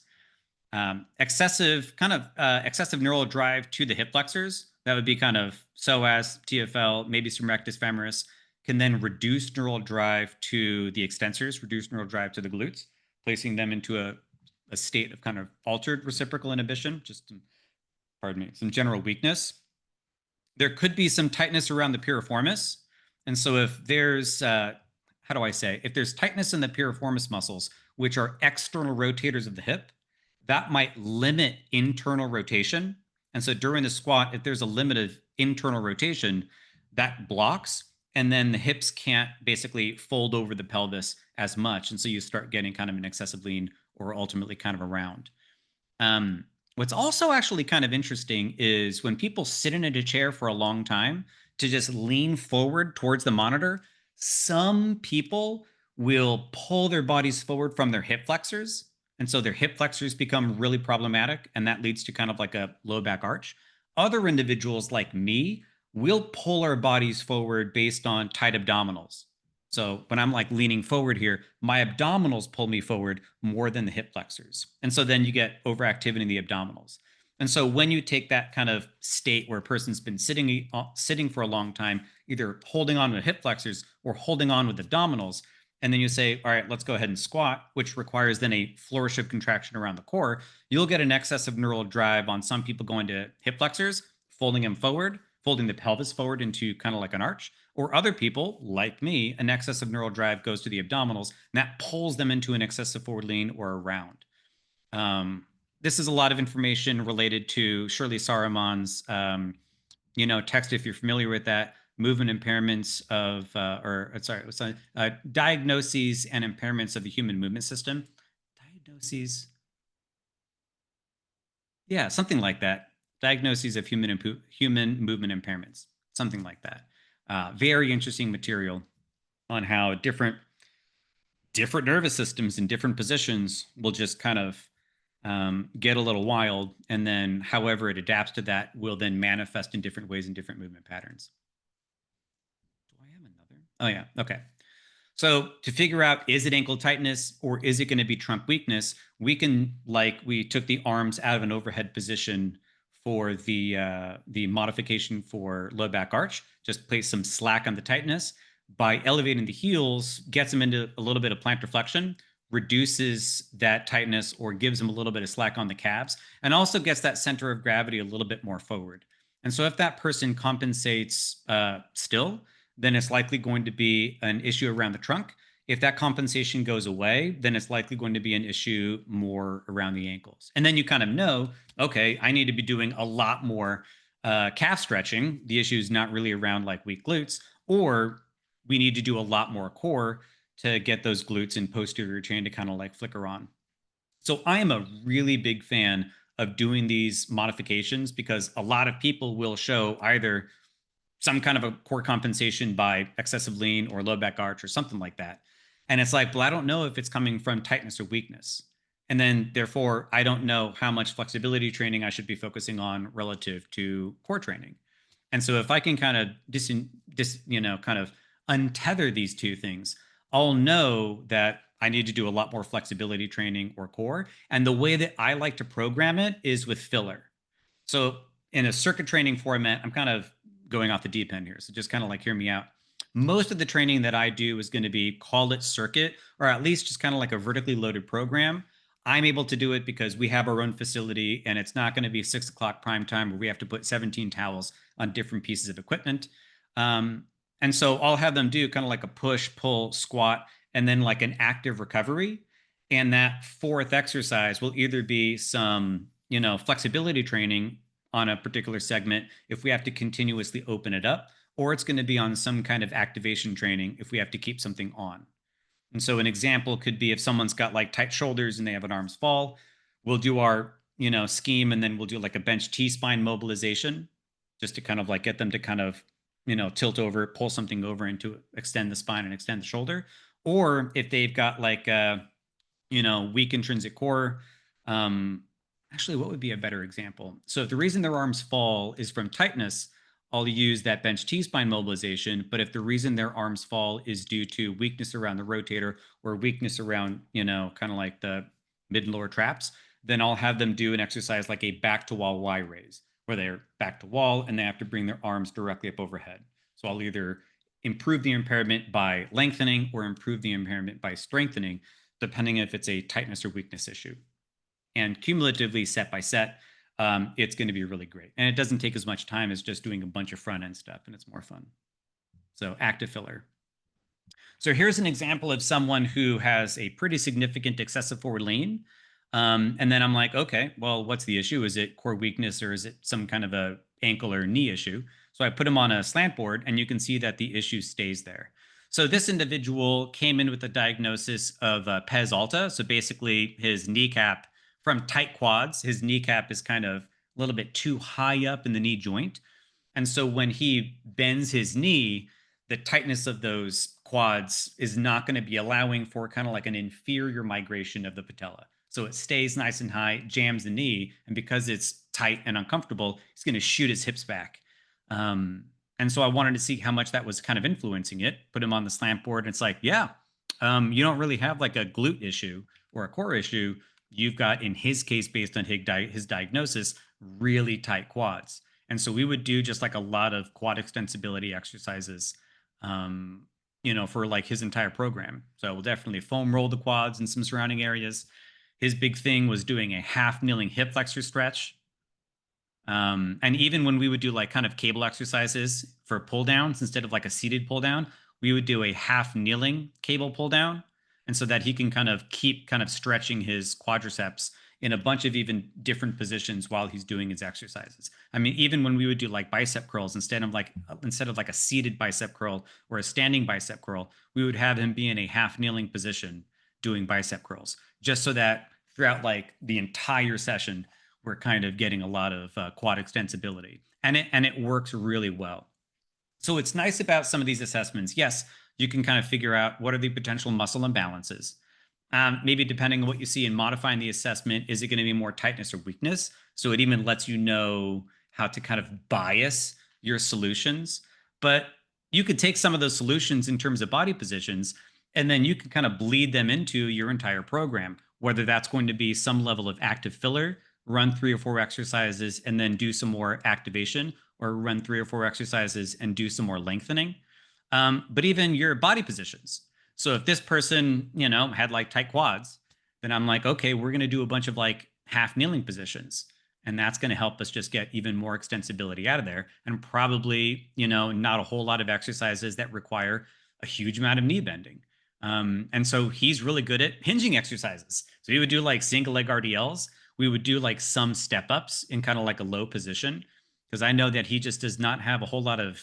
Excessive neural drive to the hip flexors, that would be kind of psoas, TFL, maybe some rectus femoris, can then reduce neural drive to the extensors, reduce neural drive to the glutes, placing them into a state of kind of altered reciprocal inhibition, just some general weakness. There could be some tightness around the piriformis. And so if there's, if there's tightness in the piriformis muscles, which are external rotators of the hip, that might limit internal rotation. And so during the squat, if there's a limit of internal rotation, that blocks, and then the hips can't basically fold over the pelvis as much. And so you start getting kind of an excessive lean or ultimately kind of a round. What's also actually kind of interesting is when people sit in a chair for a long time to just lean forward towards the monitor, some people will pull their bodies forward from their hip flexors. And so their hip flexors become really problematic, and that leads to kind of like a low back arch. Other individuals like me will pull our bodies forward based on tight abdominals. So when I'm like leaning forward here, my abdominals pull me forward more than the hip flexors. And so then you get overactivity in the abdominals. And so when you take that kind of state where a person's been sitting for a long time, either holding on with hip flexors or holding on with abdominals, and then you say, all right, let's go ahead and squat, which requires then a flourish of contraction around the core, you'll get an excess of neural drive on some people going to hip flexors, folding them forward, folding the pelvis forward into kind of like an arch. Or other people, like me, an excess of neural drive goes to the abdominals, and that pulls them into an excessive forward lean or a round. This is a lot of information related to Shirley Saruman's, text, if you're familiar with that, movement impairments of, diagnoses and impairments of the human movement system. Diagnoses. Yeah, something like that. Diagnoses of human movement impairments, something like that. Very interesting material on how different nervous systems in different positions will just kind of get a little wild, and then however it adapts to that will then manifest in different ways in different movement patterns. Do I have another? Oh yeah, okay. So to figure out, is it ankle tightness or is it going to be trunk weakness, we took the arms out of an overhead position for the modification for low back arch, just place some slack on the tightness. By elevating the heels, gets them into a little bit of plantar flexion, reduces that tightness or gives them a little bit of slack on the calves, and also gets that center of gravity a little bit more forward. And so if that person compensates still, then it's likely going to be an issue around the trunk. If that compensation goes away, then it's likely going to be an issue more around the ankles. And then you kind of know, okay, I need to be doing a lot more calf stretching. The issue is not really around like weak glutes, or we need to do a lot more core to get those glutes and posterior chain to kind of like flicker on. So I am a really big fan of doing these modifications because a lot of people will show either some kind of a core compensation by excessive lean or low back arch or something like that. And it's like, well, I don't know if it's coming from tightness or weakness. And then therefore, I don't know how much flexibility training I should be focusing on relative to core training. And so if I can kind of kind of untether these two things, I'll know that I need to do a lot more flexibility training or core. And the way that I like to program it is with filler. So in a circuit training format, I'm kind of going off the deep end here. So just kind of like hear me out. Most of the training that I do is going to be call it circuit, or at least just kind of like a vertically loaded program. I'm able to do it because we have our own facility and it's not going to be 6 o'clock prime time where we have to put 17 towels on different pieces of equipment. And so I'll have them do kind of like a push, pull, squat, and then like an active recovery. And that fourth exercise will either be some, flexibility training on a particular segment if we have to continuously open it up, or it's going to be on some kind of activation training if we have to keep something on. And so an example could be if someone's got like tight shoulders and they have an arms fall, we'll do our, scheme, and then we'll do like a bench T-spine mobilization just to kind of like get them to kind of, tilt over, pull something over and to extend the spine and extend the shoulder. Or if they've got like weak intrinsic core, actually, what would be a better example? So if the reason their arms fall is from tightness, I'll use that bench T-spine mobilization. But if the reason their arms fall is due to weakness around the rotator or weakness around, kind of like the mid and lower traps, then I'll have them do an exercise like a back to wall Y raise, where they're back to wall and they have to bring their arms directly up overhead. So I'll either improve the impairment by lengthening or improve the impairment by strengthening, depending if it's a tightness or weakness issue. And cumulatively, set by set, it's going to be really great. And it doesn't take as much time as just doing a bunch of front end stuff, and it's more fun. So active filler. So here's an example of someone who has a pretty significant excessive forward lean. And then I'm like, okay, well, what's the issue? Is it core weakness or is it some kind of a ankle or knee issue? So I put him on a slant board and you can see that the issue stays there. So this individual came in with a diagnosis of pes alta. So basically his kneecap from tight quads, his kneecap is kind of a little bit too high up in the knee joint. And so when he bends his knee, the tightness of those quads is not going to be allowing for kind of like an inferior migration of the patella. So it stays nice and high, jams the knee, and because it's tight and uncomfortable, it's going to shoot his hips back. And so I wanted to see how much that was kind of influencing it, put him on the slant board, and it's like, yeah, you don't really have like a glute issue or a core issue. You've got, in his case, based on his diagnosis, really tight quads. And so we would do just like a lot of quad extensibility exercises, for like his entire program. So we'll definitely foam roll the quads in some surrounding areas. His big thing was doing a half kneeling hip flexor stretch. And even when we would do like kind of cable exercises for pull downs, instead of like a seated pull down, we would do a half kneeling cable pull down. And so that he can kind of keep kind of stretching his quadriceps in a bunch of even different positions while he's doing his exercises. I mean, even when we would do like bicep curls, instead of like a seated bicep curl or a standing bicep curl, we would have him be in a half kneeling position doing bicep curls, just so that throughout like the entire session, we're kind of getting a lot of quad extensibility, and it works really well. So it's nice about some of these assessments. Yes, you can kind of figure out what are the potential muscle imbalances. Maybe depending on what you see in modifying the assessment, is it going to be more tightness or weakness? So it even lets you know how to kind of bias your solutions. But you could take some of those solutions in terms of body positions, and then you can kind of bleed them into your entire program, whether that's going to be some level of active filler, run 3 or 4 exercises, and then do some more activation, or run 3 or 4 exercises and do some more lengthening. But even your body positions. So if this person, had like tight quads, then I'm like, okay, we're going to do a bunch of like half kneeling positions. And that's going to help us just get even more extensibility out of there. And probably, not a whole lot of exercises that require a huge amount of knee bending. And so he's really good at hinging exercises. So he would do like single leg RDLs. We would do like some step ups in kind of like a low position, because I know that he just does not have a whole lot of,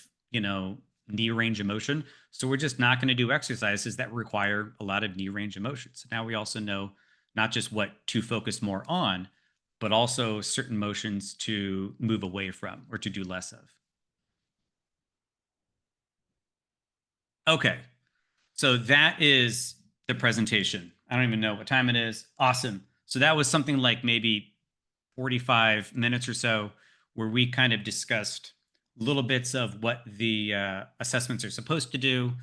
knee range of motion. So we're just not going to do exercises that require a lot of knee range of motion. So now we also know not just what to focus more on, but also certain motions to move away from or to do less of. Okay, so that is the presentation. I don't even know what time it is. Awesome. So that was something like maybe 45 minutes or so, where we kind of discussed little bits of what the assessments are supposed to do,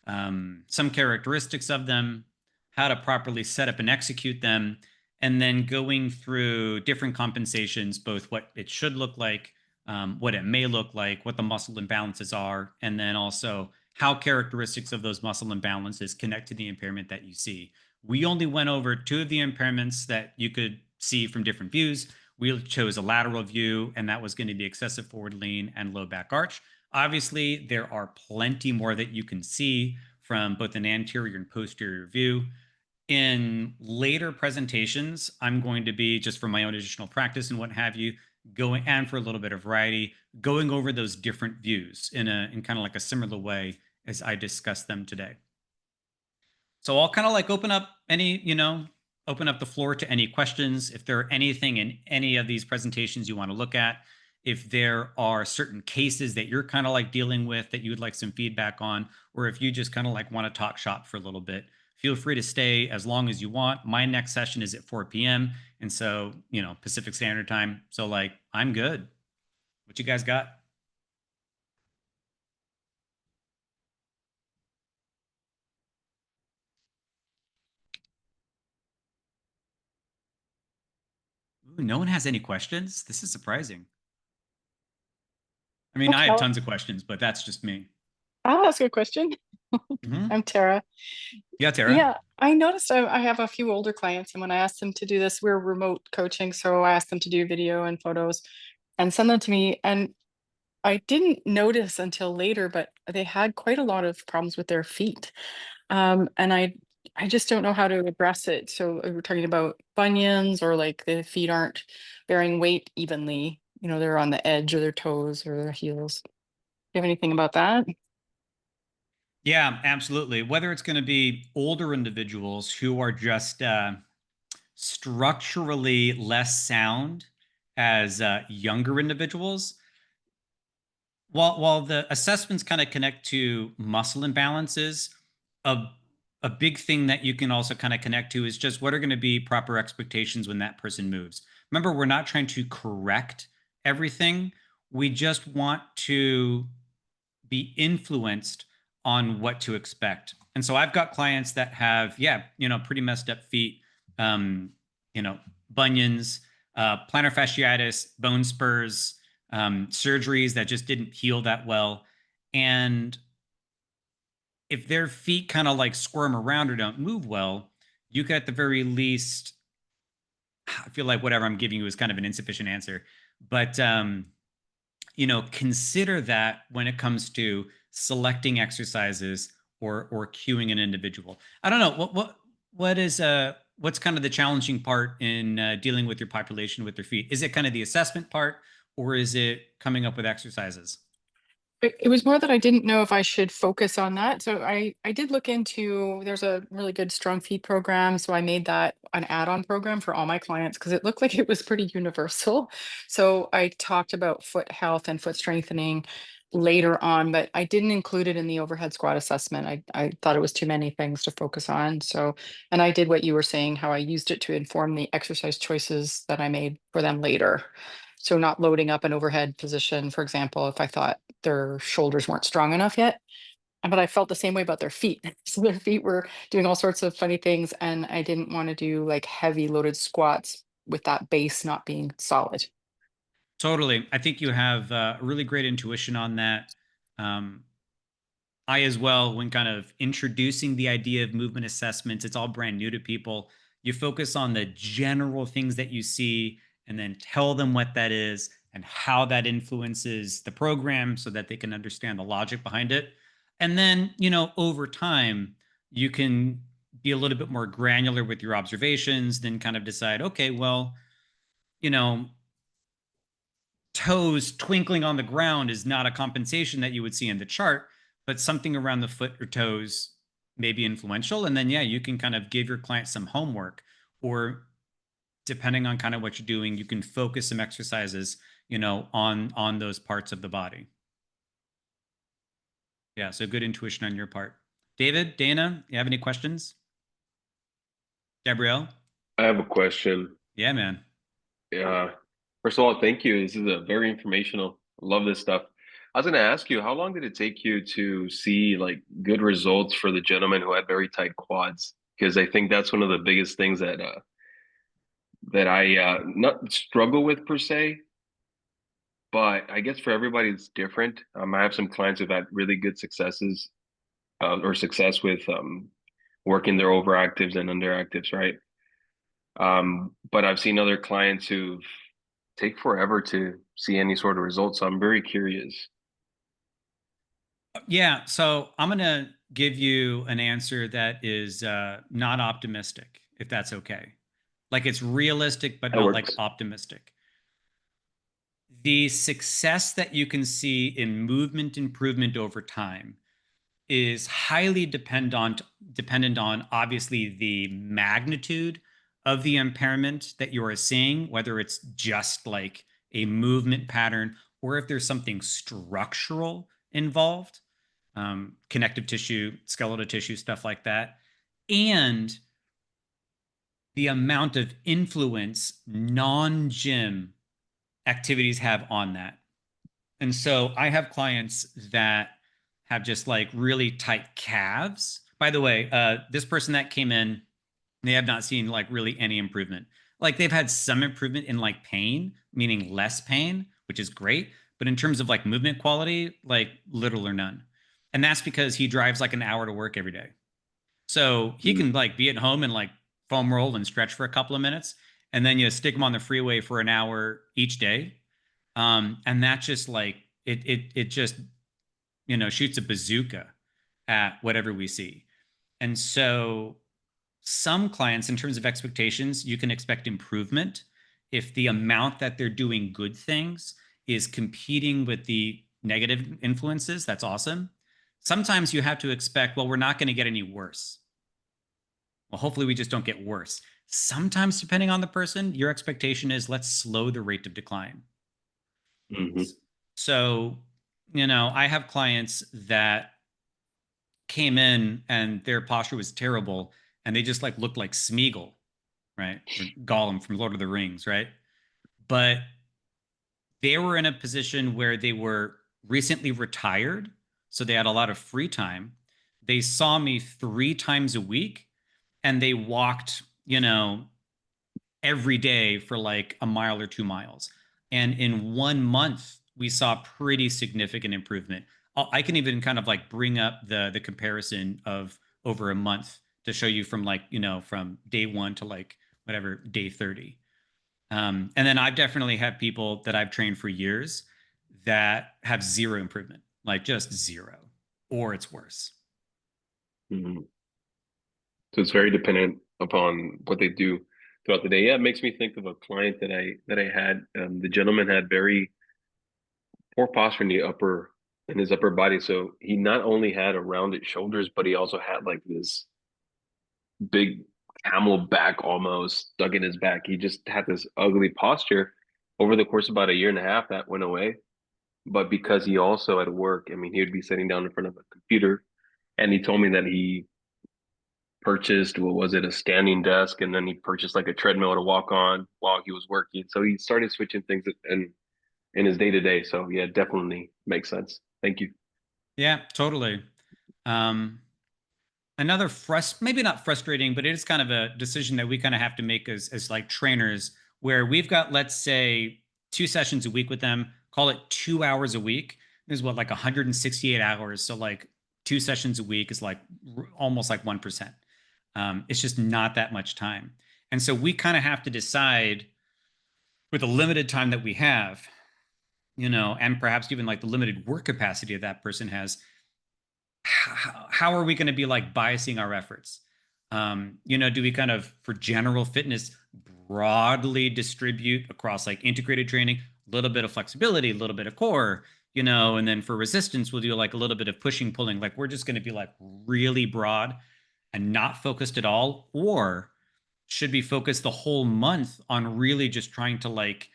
some characteristics of them, how to properly set up and execute them, and then going through different compensations, both what it should look like, what it may look like, what the muscle imbalances are, and then also how characteristics of those muscle imbalances connect to the impairment that you see. We only went over two of the impairments that you could see from different views. We chose a lateral view, and that was going to be excessive forward lean and low back arch. Obviously, there are plenty more that you can see from both an anterior and posterior view. In later presentations, I'm going to be, just for my own additional practice and what have you, going, and for a little bit of variety, going over those different views in kind of like a similar way as I discussed them today. So I'll kind of like open up the floor to any questions. If there are anything in any of these presentations you want to look at, if there are certain cases that you're kind of like dealing with that you would like some feedback on, or if you just kind of like want to talk shop for a little bit, feel free to stay as long as you want. My next session is at 4 p.m. And so, Pacific Standard Time. So like, I'm good. What you guys got? Ooh, no one has any questions? This is surprising. I mean, I Okay, had tons of questions, but that's just me. I'll ask a question. Mm-hmm. I'm Tara. Yeah, Tara. Yeah, I noticed I have a few older clients, and when I asked them to do this, we're remote coaching, so I asked them to do video and photos and send them to me. And I didn't notice until later, but they had quite a lot of problems with their feet. And I just don't know how to address it. So we're talking about bunions, or like the feet aren't bearing weight evenly. They're on the edge of their toes or their heels. Do you have anything about that? Yeah, absolutely. Whether it's going to be older individuals who are just structurally less sound as younger individuals, while the assessments kind of connect to muscle imbalances, a a big thing that you can also kind of connect to is just what are going to be proper expectations when that person moves. Remember, we're not trying to correct everything. We just want to be influenced on what to expect. And so I've got clients that have, yeah, pretty messed up feet, um, bunions, plantar fasciitis, bone spurs, surgeries that just didn't heal that well. And if their feet kind of like squirm around or don't move well, you could at the very least, I feel like whatever I'm giving you is kind of an insufficient answer, but consider that when it comes to selecting exercises or cueing an individual. I don't know what's kind of the challenging part in dealing with your population with their feet. Is it kind of the assessment part, or is it coming up with exercises? It was more that I didn't know if I should focus on that. So I did look into, there's a really good strong feet program. So I made that an add-on program for all my clients because it looked like it was pretty universal. So I talked about foot health and foot strengthening later on, but I didn't include it in the overhead squat assessment. I thought it was too many things to focus on. So, and I did what you were saying, how I used it to inform the exercise choices that I made for them later. So not loading up an overhead position, for example, if I thought their shoulders weren't strong enough yet. But I felt the same way about their feet. So their feet were doing all sorts of funny things, and I didn't want to do like heavy loaded squats with that base not being solid. Totally. I think you have really great intuition on that. Um, I as well, when kind of introducing the idea of movement assessments, it's all brand new to people. You focus on the general things that you see and then tell them what that is and how that influences the program so that they can understand the logic behind it. And then, over time, you can be a little bit more granular with your observations, then kind of decide, okay, well, you know, toes twinkling on the ground is not a compensation that you would see in the chart, but something around the foot or toes may be influential. And then, yeah, you can kind of give your client some homework, or depending on kind of what you're doing, you can focus some exercises, on those parts of the body. Yeah. So good intuition on your part. David, Dana, you have any questions? Gabrielle? I have a question. Yeah, man. First of all, thank you. This is a very informational. I love this stuff. I was going to ask you, how long did it take you to see like good results for the gentleman who had very tight quads? because I think that's one of the biggest things that I not struggle with per se, but I guess for everybody it's different. I have some clients who've had really good successes or success with working their overactives and underactives, right? But I've seen other clients who take forever to see any sort of results. So I'm very curious. Yeah, so I'm going to give you an answer that is not optimistic, if that's okay. Like it's realistic, but That not like works. optimistic. The success that you can see in movement improvement over time is highly dependent on obviously the magnitude of the impairment that you are seeing, whether it's just like a movement pattern or if there's something structural involved, connective tissue, skeletal tissue, stuff like that, and the amount of influence non-gym activities have on that. And so I have clients that have just like really tight calves. By the way, this person that came in, they have not seen like really any improvement. Like they've had some improvement in like pain, meaning less pain, which is great. But in terms of like movement quality, like little or none. And that's because he drives like an hour to work every day. So he Mm. can like be at home and like foam roll and stretch for a couple of minutes. And then you stick him on the freeway for an hour each day. And that just like it just shoots a bazooka at whatever we see. And so some clients, in terms of expectations, you can expect improvement if the amount that they're doing good things is competing with the negative influences. That's awesome. Sometimes you have to expect, well, we're not going to get any worse. Well, hopefully we just don't get worse. Sometimes, depending on the person, your expectation is let's slow the rate of decline. Hmm. So, I have clients that came in and their posture was terrible and they just like looked like Smeagol, right? Or Gollum from Lord of the Rings, right? But they were in a position where they were recently retired. So they had a lot of free time. They saw me 3 times a week and they walked, every day for like a mile or 2 miles. And in 1 month, we saw pretty significant improvement. I can even kind of like bring up the comparison of over a month to show you from like, from day one to like whatever, day 30. And then I've definitely had people that I've trained for years that have zero improvement, like just zero, or it's worse. Hmm. So it's very dependent upon what they do throughout the day. Yeah, it makes me think of a client that I had. The gentleman had very poor posture in his upper body. So he not only had a rounded shoulders, but he also had like this big camel back almost stuck in his back. He just had this ugly posture. Over the course of about a year and a half, that went away. But because he also at work, I mean, he would be sitting down in front of a computer, and he told me that he purchased, what was it, a standing desk, and then he purchased like a treadmill to walk on while he was working. So he started switching things in his day to day. So yeah, definitely makes sense. Thank you. Yeah, totally. Um, Another maybe not frustrating, but it is kind of a decision that we kind of have to make as like trainers, where we've got, let's say, 2 sessions a week with them, call it 2 hours a week. There's what, like 168 hours. So like 2 sessions a week is like almost like 1%. It's just not that much time. And so we kind of have to decide with the limited time that we have, and perhaps even like the limited work capacity that person has, how are we going to be like biasing our efforts? Do we kind of, for general fitness, broadly distribute across like integrated training, a little bit of flexibility, a little bit of core, and then for resistance, we'll do like a little bit of pushing, pulling. Like we're just going to be like really broad and not focused at all, or should be focused the whole month on really just trying to like,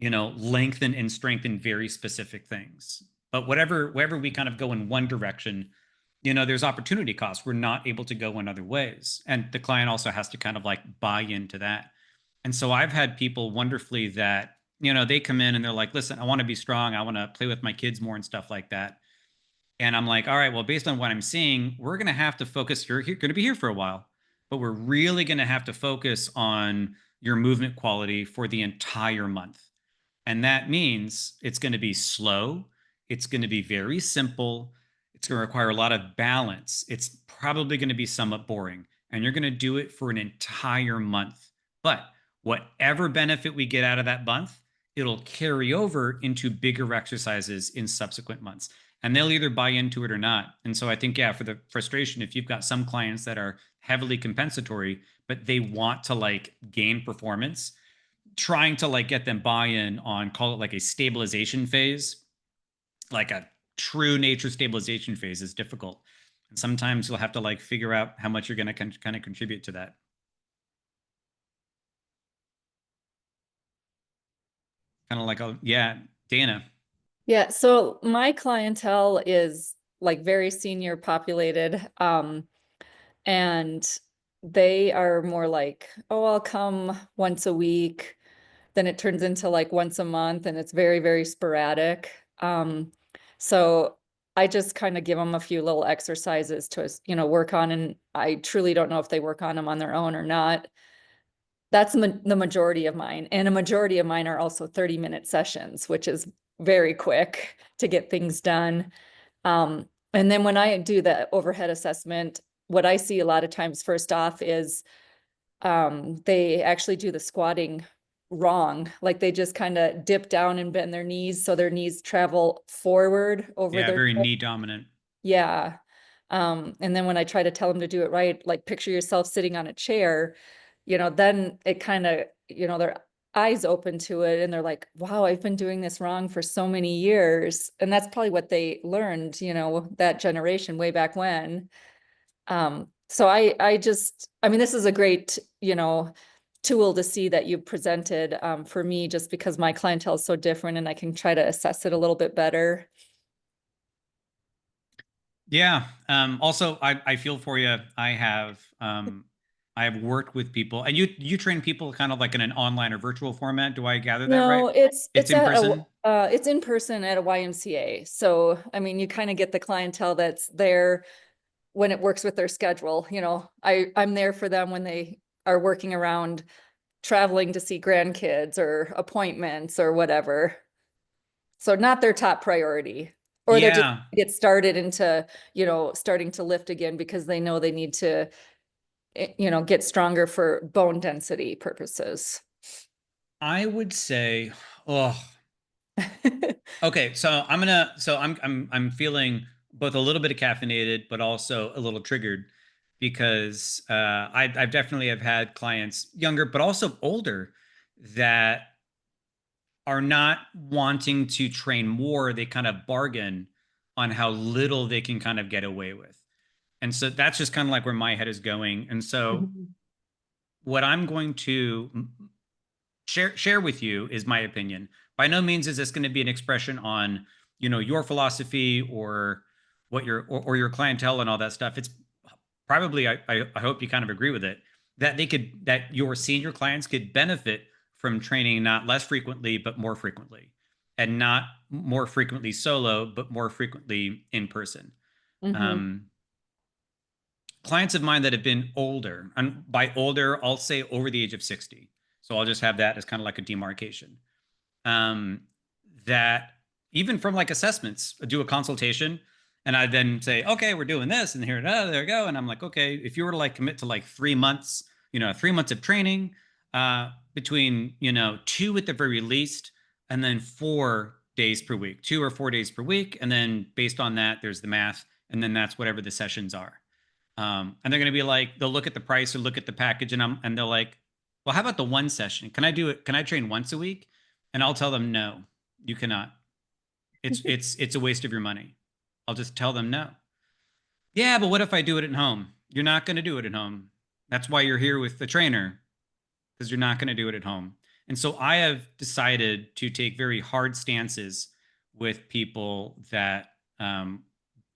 lengthen and strengthen very specific things. But wherever we kind of go in one direction, there's opportunity costs. We're not able to go in other ways. And the client also has to kind of like buy into that. And so I've had people wonderfully that, they come in and they're like, listen, I want to be strong. I want to play with my kids more and stuff like that. And I'm like, all right, well, based on what I'm seeing, we're going to have to focus. You're going to be here for a while. but we're really going to have to focus on your movement quality for the entire month. And that means it's going to be slow. It's going to be very simple. It's going to require a lot of balance. It's probably going to be somewhat boring. And you're going to do it for an entire month. But whatever benefit we get out of that month, it'll carry over into bigger exercises in subsequent months. And they'll either buy into it or not. And so I think, yeah, for the frustration, if you've got some clients that are heavily compensatory, but they want to like gain performance, trying to like get them buy-in on, call it like a stabilization phase, like a true nature stabilization phase, is difficult. And sometimes you'll have to like figure out how much you're going to kind of contribute to that. Kind of like, oh yeah, Dana. Yeah, so my clientele is like very senior populated, and they are more like, oh, I'll come once a week. Then it turns into like once a month, and it's very, very sporadic. So I just kind of give them a few little exercises to, work on, and I truly don't know if they work on them on their own or not. That's the majority of mine. And a majority of mine are also 30-minute sessions, which is very quick to get things done. And then when I do the overhead assessment, what I see a lot of times first off is they actually do the squatting wrong. Like they just kind of dip down and bend their knees so their knees travel forward over Yeah, their very knee dominant. Yeah. And then when I try to tell them to do it right, like picture yourself sitting on a chair, then it kind of, their eyes open to it and they're like, wow, I've been doing this wrong for so many years. And that's probably what they learned, that generation way back when. So I mean, this is a great, tool to see that you presented, for me, just because my clientele is so different and I can try to assess it a little bit better. Yeah. Also, I feel for you. I have worked with people, and you train people kind of like in an online or virtual format. Do I gather that right? No, it's It's in person. it's in person at a YMCA. So, I mean, you kind of get the clientele that's there when it works with their schedule. I'm there for them when they are working around traveling to see grandkids or appointments or whatever. So not their top priority. Or they're just Yeah. get started into, starting to lift again because they know they need to, get stronger for bone density purposes. I would say, oh, okay. So I'm feeling both a little bit of caffeinated, but also a little triggered because I've definitely have had clients younger, but also older that are not wanting to train more. They kind of bargain on how little they can kind of get away with. And so that's just kind of like where my head is going. And so Mhm. what I'm going to share with you is my opinion. By no means is this going to be an expression on, your philosophy or what or your clientele and all that stuff. It's probably, I hope you kind of agree with it, that your senior clients could benefit from training not less frequently, but more frequently, and not more frequently solo, but more frequently in person. Mhm. Clients of mine that have been older, and by older, I'll say over the age of 60. So I'll just have that as kind of like a demarcation. Um, that even from like assessments, I do a consultation and I then say, okay, we're doing this and here, there we go. And I'm like, okay, if you were to like commit to like 3 months, 3 months of training, between, 2 at the very least, and then 4 days per week, 2 or 4 days per week. And then based on that, there's the math. And then that's whatever the sessions are. And they're going to be like, they'll look at the price or look at the package and they're like, well, how about the one session? Can I do it? Can I train once a week? And I'll tell them, no, you cannot. It's a waste of your money. I'll just tell them no. Yeah, but what if I do it at home? You're not going to do it at home. That's why you're here with the trainer, because you're not going to do it at home. And so I have decided to take very hard stances with people that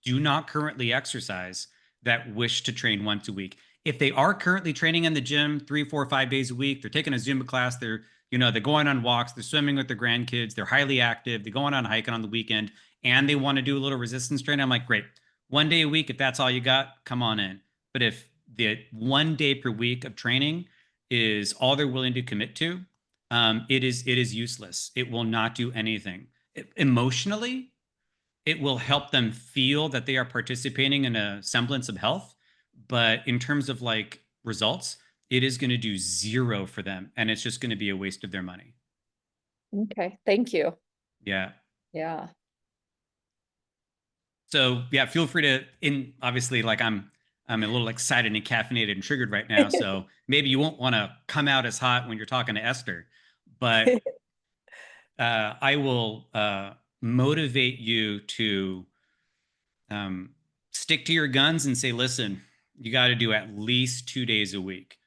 do not currently exercise that wish to train once a week. If they are currently training in the gym 3, 4, 5 days a week, they're taking a Zumba class, they're going on walks, they're swimming with their grandkids, they're highly active, they're going on hiking on the weekend, and they want to do a little resistance training. I'm like, great. One day a week, if that's all you got, come on in. But if the 1 day per week of training is all they're willing to commit to, it is useless. It will not do anything. Emotionally, it will help them feel that they are participating in a semblance of health, but in terms of like results, it is going to do zero for them, and it's just going to be a waste of their money. Okay, thank you. Yeah. Yeah. So yeah, feel free to, obviously, like I'm a little excited and caffeinated and triggered right now. So maybe you won't want to come out as hot when you're talking to Esther, but I will motivate you to stick to your guns and say, listen, you got to do at least 2 days a week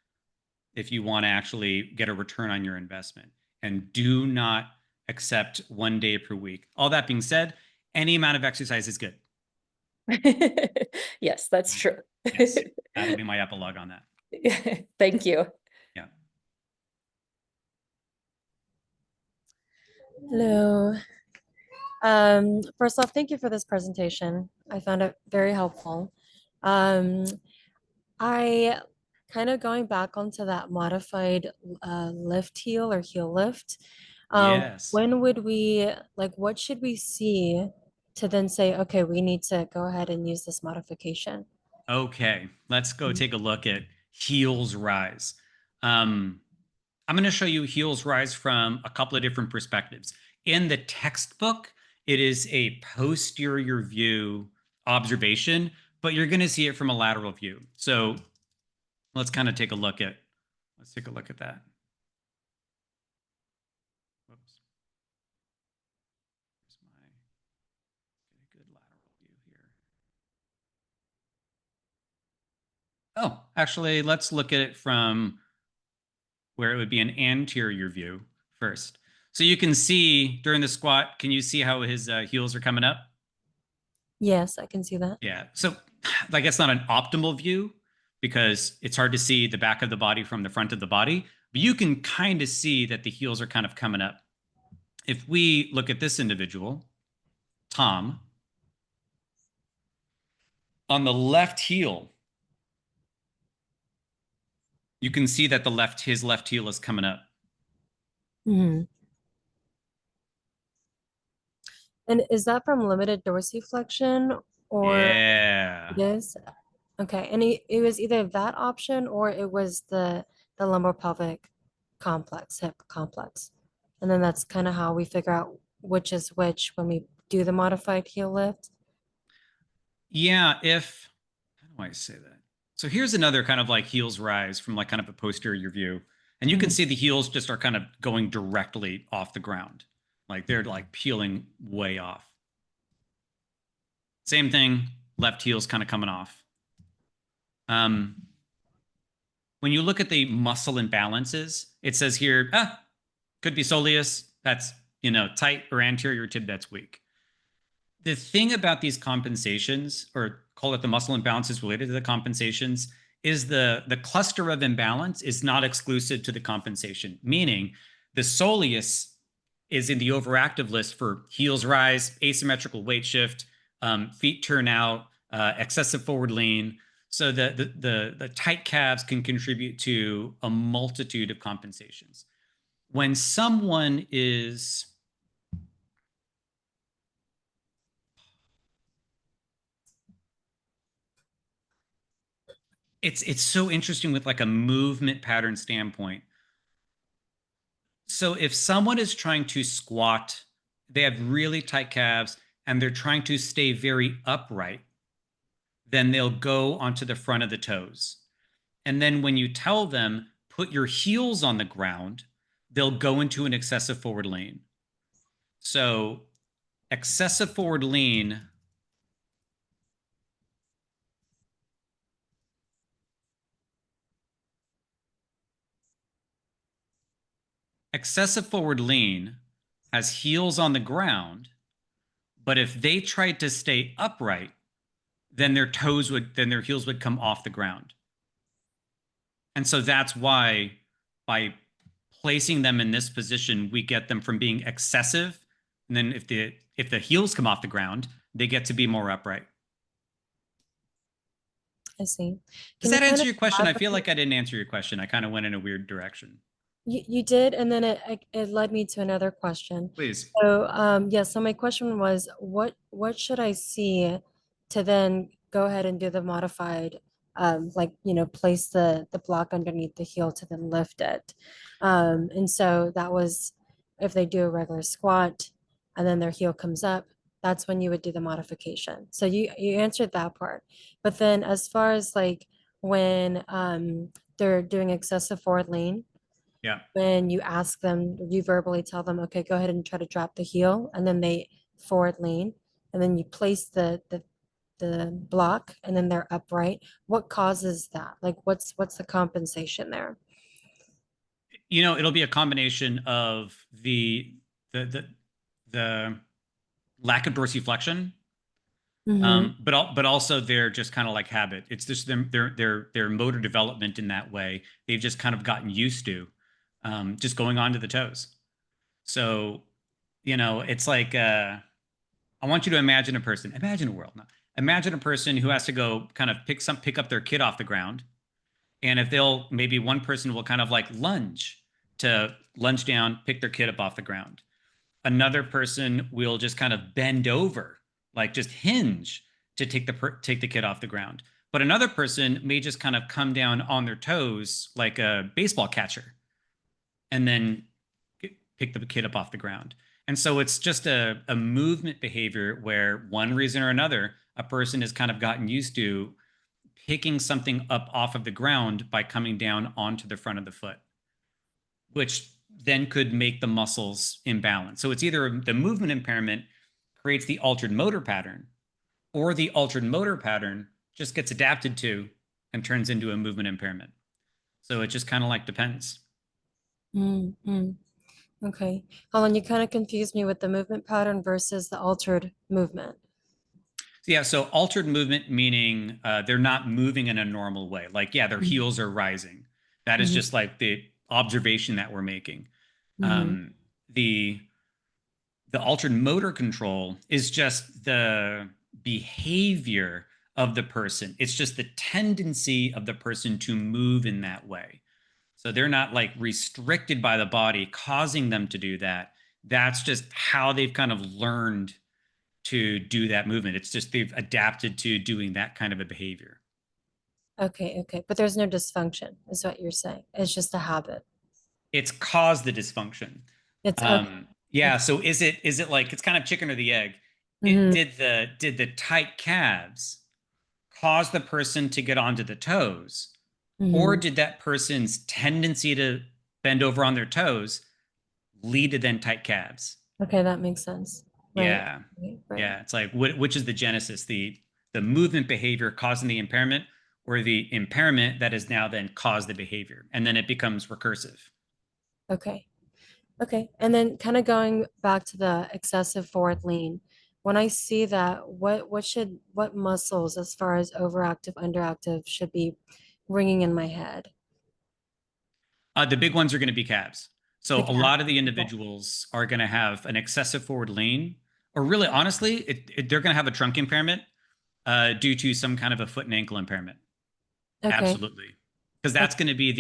if you want to actually get a return on your investment. And do not accept 1 day per week. All that being said, any amount of exercise is good. Yes, that's true. Yes, that'll be my epilogue on that. Thank you. Yeah. Hello. First off, thank you for this presentation. I found it very helpful. I kind of going back onto that modified lift heel or heel lift. Yes. When would we, like, what should we see to then say, okay, we need to go ahead and use this modification? Okay, let's go take a look at heels rise. I'm going to show you heels rise from a couple of different perspectives. In the textbook, it is a posterior view observation, but you're going to see it from a lateral view. So let's kind of take a look at, that. Whoops. Here's my, get a good lateral view here. Oh, actually, let's look at it from where it would be an anterior view first. So you can see during the squat, can you see how his heels are coming up? Yes, I can see that. Yeah. So I guess not an optimal view because it's hard to see the back of the body from the front of the body, but you can kind of see that the heels are kind of coming up. If we look at this individual, Tom, on the left heel, you can see that his left heel is coming up. Mm-hmm. And is that from limited dorsiflexion or Yeah. it is? Okay, and it was either that option or it was the lumbar-pelvic complex, hip complex. And then that's kind of how we figure out which is which when we do the modified heel lift. Yeah, how do I say that? So here's another kind of like heels rise from like kind of a posterior view. And you can see the heels just are kind of going directly off the ground. Like they're like peeling way off. Same thing, left heel's kind of coming off. When you look at the muscle imbalances, it says here, could be soleus, that's, tight, or anterior tib, that's weak. The thing about these compensations, or call it the muscle imbalances related to the compensations, is the cluster of imbalance is not exclusive to the compensation, meaning the soleus is in the overactive list for heels rise, asymmetrical weight shift, feet turn out, excessive forward lean. So the tight calves can contribute to a multitude of compensations. When someone is it's so interesting with like a movement pattern standpoint. So if someone is trying to squat, they have really tight calves and they're trying to stay very upright, then they'll go onto the front of the toes. And then when you tell them, put your heels on the ground, they'll go into an excessive forward lean. So excessive forward lean has heels on the ground, but if they tried to stay upright, then their heels would come off the ground. And so that's why by placing them in this position, we get them from being excessive. And then if the heels come off the ground, they get to be more upright. I see. Does Can you that kind answer of your question? I feel elaborate? like I didn't answer your question. I kind of went in a weird direction. You did, and then it led me to another question. Please. So yeah, so my question was, what should I see to then go ahead and do the modified, like, you know, place the block underneath the heel to then lift it. And so that was if they do a regular squat and then their heel comes up, that's when you would do the modification. So you answered that part. But then as far as like when they're doing excessive forward lean, Yeah. when you ask them, you verbally tell them, okay, go ahead and try to drop the heel, and then they forward lean, and then you place the block, and then they're upright. What causes that? Like, what's the compensation there? You know, it'll be a combination of the the lack of dorsiflexion, Mm-hmm. but also they're just kind of like habit. It's just their motor development in that way. They've just kind of gotten used to just going onto the toes. So, you know, it's like I want you to imagine a person. Imagine a world. Now. Imagine a person who has to go kind of pick up their kid off the ground, and if they'll maybe one person will kind of like lunge down, pick their kid up off the ground. Another person will just kind of bend over, like just hinge to take the kid off the ground. But another person may just kind of come down on their toes like a baseball catcher and then pick the kid up off the ground. And so it's just a movement behavior where one reason or another, a person has kind of gotten used to picking something up off of the ground by coming down onto the front of the foot, which then could make the muscles imbalance. So it's either the movement impairment creates the altered motor pattern, or the altered motor pattern just gets adapted to and turns into a movement impairment. So it just kind of like depends. Mm-hmm. Okay. Hold on, you kind of confused me with the movement pattern versus the altered movement. So yeah, so altered movement meaning they're not moving in a normal way. Like, yeah, their heels are rising. That is Mm-hmm. just like the observation that we're making. Mm-hmm. The altered motor control is just the behavior of the person. It's just the tendency of the person to move in that way. So they're not like restricted by the body, causing them to do that. That's just how they've kind of learned to do that movement. It's just they've adapted to doing that kind of a behavior. Okay, okay. But there's no dysfunction, is what you're saying. It's just a habit. It's caused the dysfunction. It's okay. Yeah. Okay. So is it like it's kind of chicken or the egg? It Mm-hmm. did the tight calves cause the person to get onto the toes, or Mm-hmm. did that person's tendency to bend over on their toes lead to then tight calves? Okay, that makes sense. Right. Yeah. Right. Right. Yeah. It's like which is the genesis, the movement behavior causing the impairment, or the impairment that has now then caused the behavior, and then it becomes recursive. Okay. Okay. And then kind of going back to the excessive forward lean, when I see that, what muscles as far as overactive, underactive should be ringing in my head? The big ones are going to be calves. So The a calf. lot of the Okay. individuals are going to have an excessive forward lean, or really, honestly, they're going to have a trunk impairment due to some kind of a foot and ankle impairment. Okay. Absolutely, because that's going to be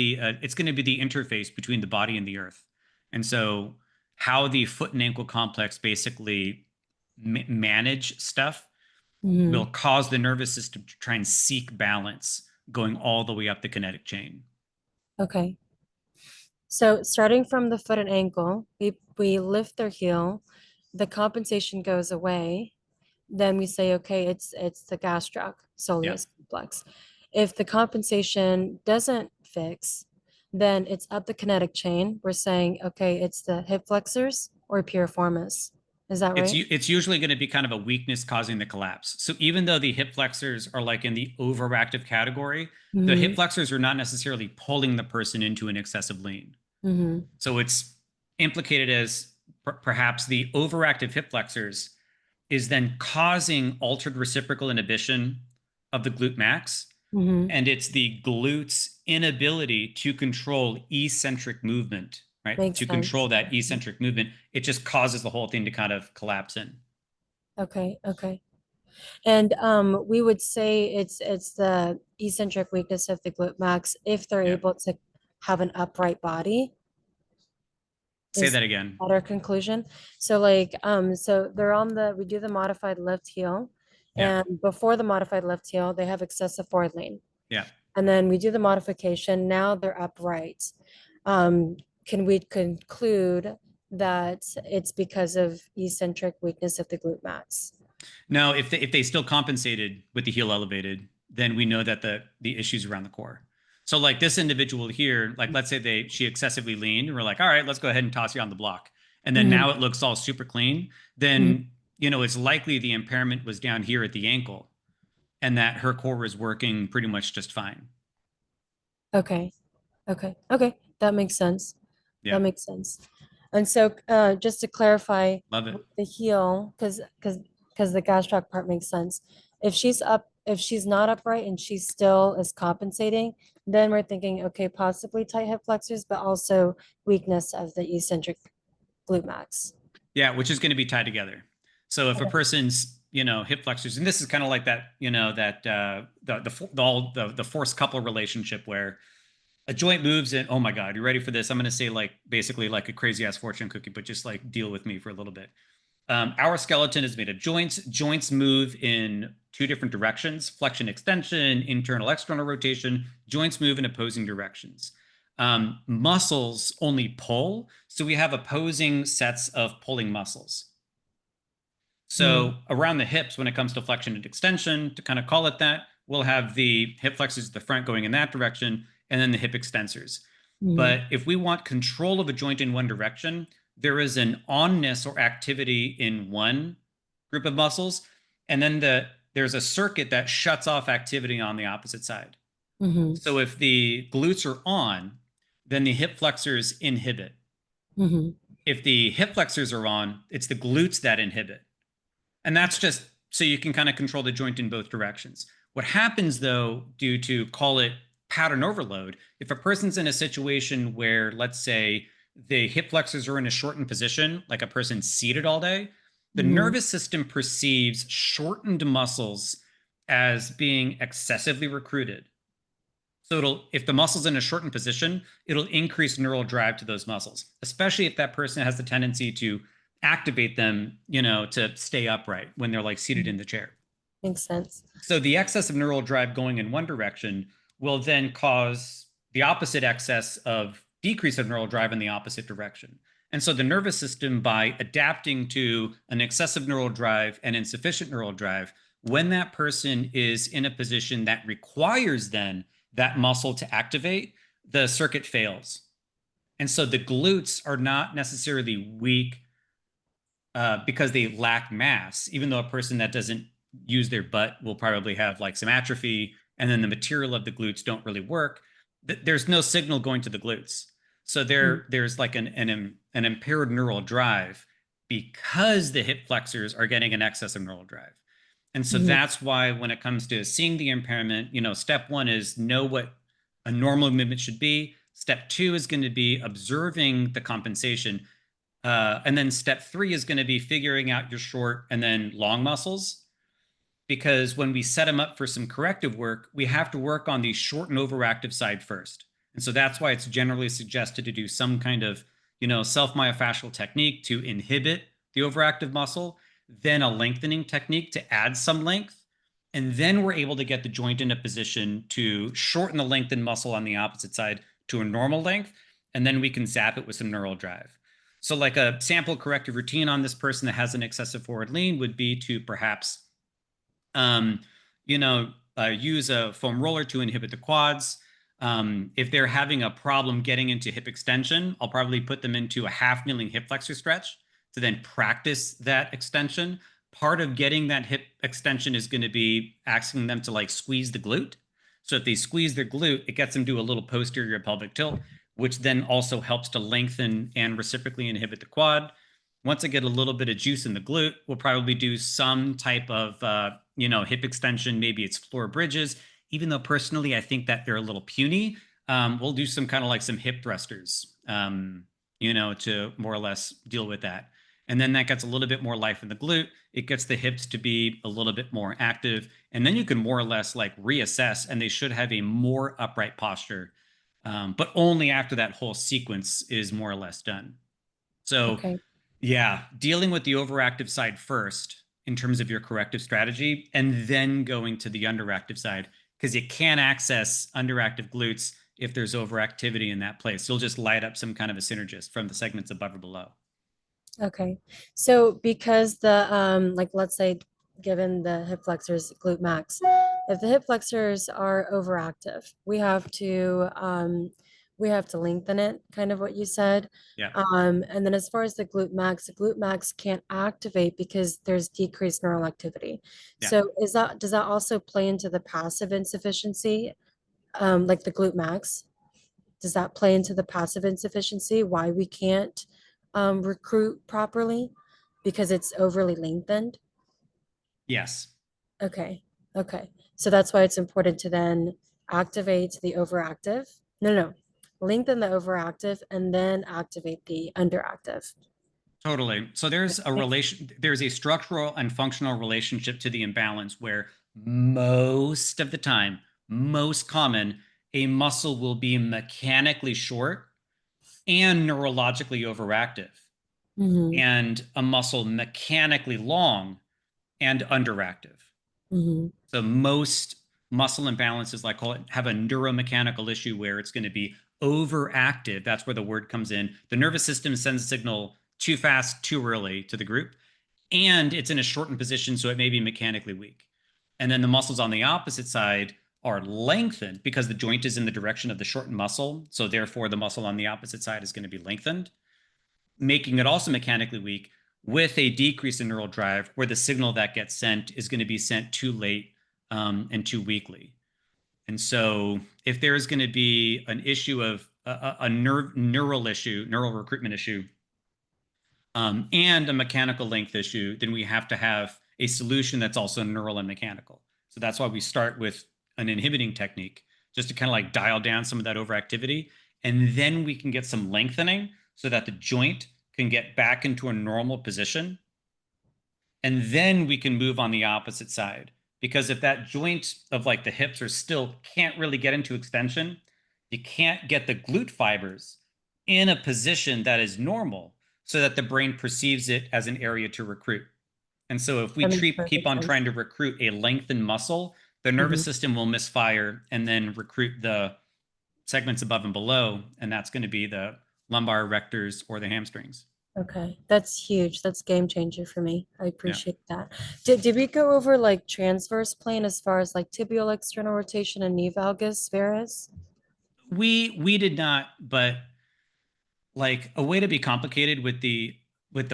it's going to be the interface between the body and the earth, and so how the foot and ankle complex basically manage stuff will Mhm. cause the nervous system to try and seek balance, going all the way up the kinetic chain. Okay. So starting from the foot and ankle, we lift their heel, the compensation goes away. Then we say, okay, it's the gastroc Yeah. soleus complex. If the compensation doesn't fix, then it's up the kinetic chain. We're saying, okay, it's the hip flexors or piriformis. Is that right? It's usually going to be kind of a weakness causing the collapse. So even though the hip flexors are like in the overactive category, the hip Mm-hmm. flexors are not necessarily pulling the person into an excessive lean. Mm-hmm. So it's implicated as perhaps the overactive hip flexors is then causing altered reciprocal inhibition of the glute max. Mm-hmm. And it's the glute's inability to control eccentric movement, right? Makes To control sense. that eccentric movement. It just causes the whole thing to kind of collapse in. Okay, okay. And we would say it's the eccentric weakness of the glute max if they're Yeah. able to have an upright body. Say Is that again. that our conclusion? So like so they're on the we do the modified left heel, Yeah. and before the modified left heel, they have excessive forward lean. Yeah. And then we do the modification. Now they're upright. Can we conclude that it's because of eccentric weakness of the glute max? No, if they still compensated with the heel elevated, then we know that the issues around the core. So like this individual here, like let's say she excessively leaned, and we're like, all right, let's go ahead and toss you on the block. And then now it looks all super clean. Then, it's likely the impairment was down here at the ankle and that her core was working pretty much just fine. Okay. Okay. That makes sense. Yeah. That makes sense. And so just to clarify, Love it. the heel, because the gastroc part makes sense. If she's not upright and she still is compensating, then we're thinking, okay, possibly tight hip flexors, but also weakness of the eccentric glute max. Yeah, which is going to be tied together. So if a person's, hip flexors, and this is kind of like that, the force couple relationship where a joint moves and, oh my God, you ready for this? I'm going to say like basically like a crazy ass fortune cookie, but just like deal with me for a little bit. Our skeleton is made of joints. Joints move in two different directions: flexion, extension, internal, external rotation. Joints move in opposing directions. Muscles only pull, so we have opposing sets of pulling muscles. So around the hips, when it comes to flexion and extension, to kind of call it that, we'll have the hip flexors at the front going in that direction, and then the hip extensors. But if we want control of a joint in one direction, there is an onness or activity in one group of muscles, and then there's a circuit that shuts off activity on the opposite side. So if the glutes are on, then the hip flexors inhibit. If the hip flexors are on, it's the glutes that inhibit. And that's just so you can kind of control the joint in both directions. What happens though, due to call it pattern overload, if a person's in a situation where, let's say, the hip flexors are in a shortened position, like a person seated all day, the nervous system perceives shortened muscles as being excessively recruited. So if the muscle's in a shortened position, it'll increase neural drive to those muscles, especially if that person has the tendency to activate them, to stay upright when they're like seated in the chair. Makes sense. So the excess of neural drive going in one direction will then cause the opposite excess of decrease of neural drive in the opposite direction. And so the nervous system, by adapting to an excessive neural drive and insufficient neural drive, when that person is in a position that requires then that muscle to activate, the circuit fails. And so the glutes are not necessarily weak because they lack mass, even though a person that doesn't use their butt will probably have like some atrophy, and then the material of the glutes don't really work. There's no signal going to the glutes. So there's like an impaired neural drive because the hip flexors are getting an excess of neural drive. And so that's why when it comes to seeing the impairment, step one is know what a normal movement should be. Step two is going to be observing the compensation. And then step three is going to be figuring out your short and then long muscles. Because when we set them up for some corrective work, we have to work on the short and overactive side first. And so that's why it's generally suggested to do some kind of, self-myofascial technique to inhibit the overactive muscle, then a lengthening technique to add some length. And then we're able to get the joint in a position to shorten the lengthened muscle on the opposite side to a normal length. And then we can zap it with some neural drive. So like a sample corrective routine on this person that has an excessive forward lean would be to perhaps, use a foam roller to inhibit the quads. If they're having a problem getting into hip extension, I'll probably put them into a half kneeling hip flexor stretch to then practice that extension. Part of getting that hip extension is going to be asking them to like squeeze the glute. So if they squeeze their glute, it gets them to a little posterior pelvic tilt, which then also helps to lengthen and reciprocally inhibit the quad. Once I get a little bit of juice in the glute, we'll probably do some type of, hip extension. Maybe it's floor bridges. Even though personally, I think that they're a little puny, we'll do some kind of like some hip thrusters, to more or less deal with that. And then that gets a little bit more life in the glute. It gets the hips to be a little bit more active. And then you can more or less like reassess, and they should have a more upright posture, but only after that whole sequence is more or less done. So Okay. yeah, dealing with the overactive side first in terms of your corrective strategy, and then going to the underactive side, because you can't access underactive glutes if there's overactivity in that place. You'll just light up some kind of a synergist from the segments above or below. Okay. So because the like let's say given the hip flexors glute max, if the hip flexors are overactive, we have to lengthen it, kind of what you said. Yeah. And then as far as the glute max can't activate because there's decreased neural activity. Yeah. So does that also play into the passive insufficiency, like the glute max? Does that play into the passive insufficiency, why we can't recruit properly because it's overly lengthened? Yes. Okay. Okay. So that's why it's important to then activate the overactive. No. Lengthen the overactive and then activate the underactive. Totally. So there's a structural and functional relationship to the imbalance where most of the time, most common, a muscle will be mechanically short and neurologically overactive, Mm-hmm. and a muscle mechanically long and underactive. Mm-hmm. So most muscle imbalances, like call it, have a neuromechanical issue where it's going to be overactive. That's where the word comes in. The nervous system sends a signal too fast, too early to the group, and it's in a shortened position, so it may be mechanically weak. And then the muscles on the opposite side are lengthened because the joint is in the direction of the shortened muscle. So therefore, the muscle on the opposite side is going to be lengthened, making it also mechanically weak with a decrease in neural drive where the signal that gets sent is going to be sent too late and too weakly. And so if there is going to be an issue of a neural recruitment issue, and a mechanical length issue, then we have to have a solution that's also neural and mechanical. So that's why we start with an inhibiting technique, just to kind of like dial down some of that overactivity. And then we can get some lengthening so that the joint can get back into a normal position. And then we can move on the opposite side. Because if that joint of like the hips are still can't really get into extension, you can't get the glute fibers in a position that is normal so that the brain perceives it as an area to recruit. And so if we keep on trying to recruit a lengthened muscle, the nervous system will misfire and then recruit the segments above and below, and that's going to be the lumbar erectors or the hamstrings. Okay, that's huge. That's game changer for me. I appreciate that. Did we go over like transverse plane as far as like tibial external rotation and knee valgus varus? We did not, but like a way to be complicated with the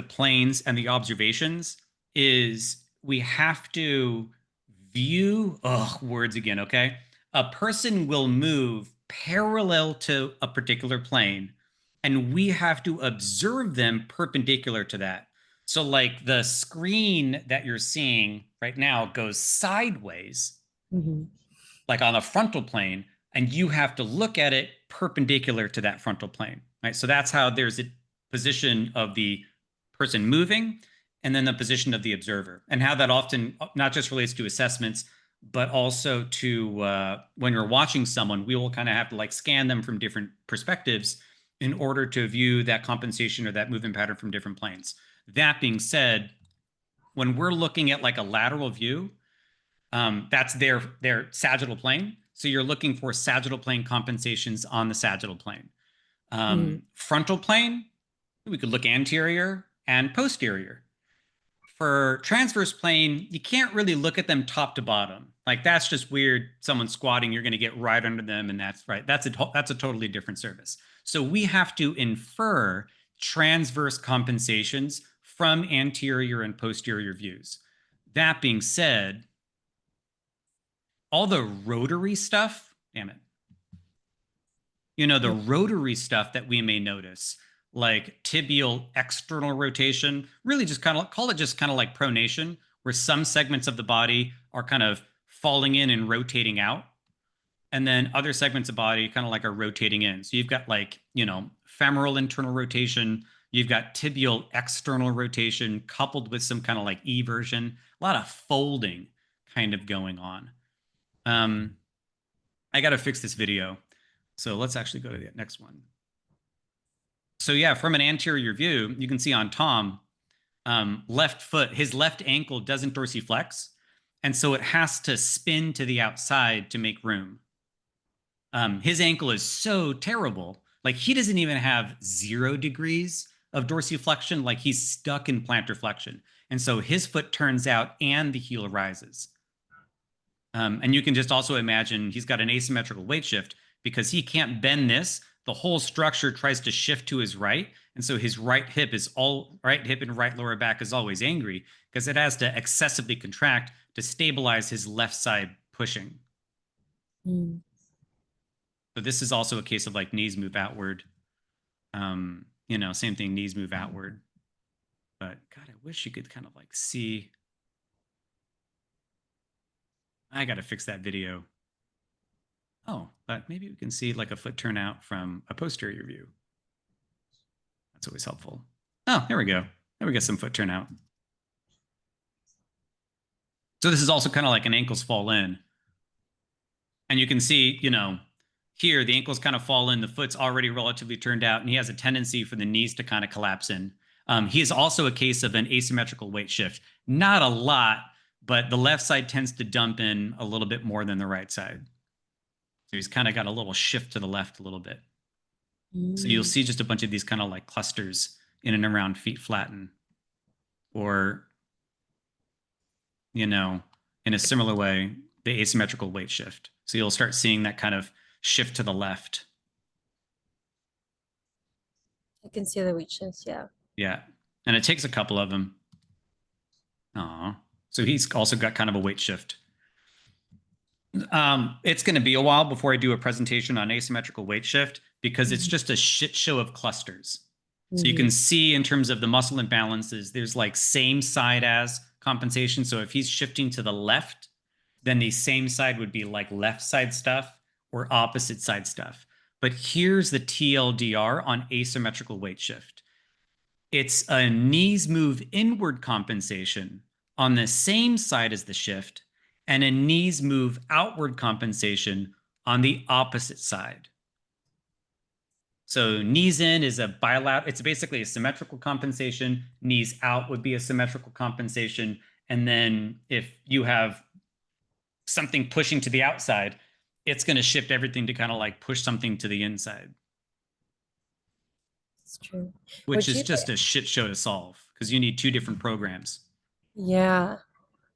planes and the observations is we have to view words again, okay? A person will move parallel to a particular plane, and we have to observe them perpendicular to that. So like the screen that you're seeing right now goes sideways, like on a frontal plane, and you have to look at it perpendicular to that frontal plane, right? So that's how there's a position of the person moving and then the position of the observer, and how that often not just relates to assessments, but also to when you're watching someone, we will kind of have to like scan them from different perspectives in order to view that compensation or that movement pattern from different planes. That being said, when we're looking at like a lateral view, that's their sagittal plane. So you're looking for sagittal plane compensations on the sagittal plane. Frontal plane, we could look anterior and posterior. For transverse plane, you can't really look at them top to bottom. Like that's just weird. Someone squatting, you're going to get right under them, and that's right. That's a totally different service. So we have to infer transverse compensations from anterior and posterior views. That being said, all the rotary stuff, damn it. The rotary stuff that we may notice, like tibial external rotation, really just kind of call it just kind of like pronation, where some segments of the body are kind of falling in and rotating out. And then other segments of body kind of like are rotating in. So you've got like, femoral internal rotation, You've got tibial external rotation coupled with some kind of like eversion, a lot of folding kind of going on. I got to fix this video. So let's actually go to the next one. So yeah, from an anterior view, you can see on Tom, left foot, his left ankle doesn't dorsiflex. And so it has to spin to the outside to make room. His ankle is so terrible. Like he doesn't even have 0 degrees of dorsiflexion. Like he's stuck in plantar flexion. And so his foot turns out and the heel rises. And you can just also imagine he's got an asymmetrical weight shift because he can't bend this. The whole structure tries to shift to his right. And so his right hip and right lower back is always angry because it has to excessively contract to stabilize his left side pushing. Mm. So this is also a case of like knees move outward. You know, same thing, knees move outward. But God, I wish you could kind of like see. I got to fix that video. Oh, but maybe we can see like a foot turnout from a posterior view. That's always helpful. Oh, there we go. There we get some foot turnout. So this is also kind of like an ankles fall in. And you can see, you know, here the ankles kind of fall in, the foot's already relatively turned out, and he has a tendency for the knees to kind of collapse in. He is also a case of an asymmetrical weight shift. Not a lot, but the left side tends to dump in a little bit more than the right side. So he's kind of got a little shift to the left a little bit. So you'll see just a bunch of these kind of like clusters in and around feet flatten. Or, you know, in a similar way, the asymmetrical weight shift. So you'll start seeing that kind of shift to the left. I can see the weight shifts, yeah. Yeah. And it takes a couple of them. Aw. So he's also got kind of a weight shift. It's going to be a while before I do a presentation on asymmetrical weight shift because it's just a shit show of clusters. So you can see in terms of the muscle imbalances, there's like same side as compensation. So if he's shifting to the left, then the same side would be like left side stuff or opposite side stuff. But here's the TLDR on asymmetrical weight shift. It's a knees move inward compensation on the same side as the shift and a knees move outward compensation on the opposite side. So knees in is a bilateral, it's basically a symmetrical compensation. Knees out would be a symmetrical compensation. And then if you have something pushing to the outside, it's going to shift everything to kind of like push something to the inside. It's true. Which is just a shit show to solve because you need 2 different programs. Yeah.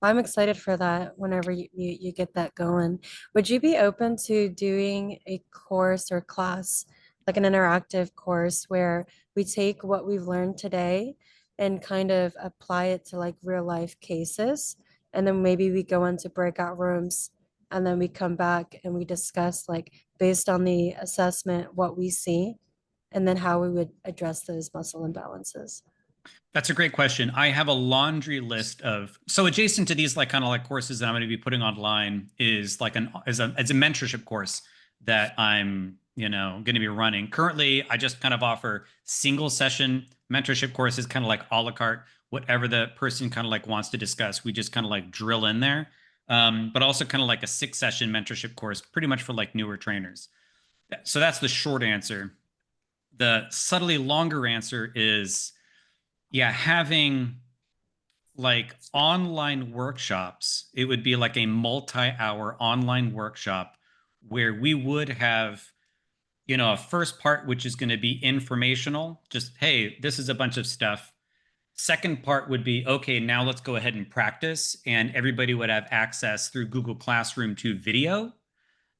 I'm excited for that whenever you get that going. Would you be open to doing a course or class, like an interactive course where we take what we've learned today and kind of apply it to like real life cases? And then maybe we go into breakout rooms and then we come back and we discuss like based on the assessment, what we see, and then how we would address those muscle imbalances. That's a great question. I have a laundry list of, so adjacent to these like kind of like courses that I'm going to be putting online is like a mentorship course that I'm, you know, going to be running. Currently, I just kind of offer single session mentorship courses, kind of like a la carte, whatever the person kind of like wants to discuss. We just kind of like drill in there. But also kind of like a 6-session mentorship course, pretty much for like newer trainers. So that's the short answer. The subtly longer answer is, yeah, having like online workshops. It would be like a multi-hour online workshop where we would have, you know, a first part, which is going to be informational. Just, hey, this is a bunch of stuff. Second part would be, okay, now let's go ahead and practice. And everybody would have access through Google Classroom to video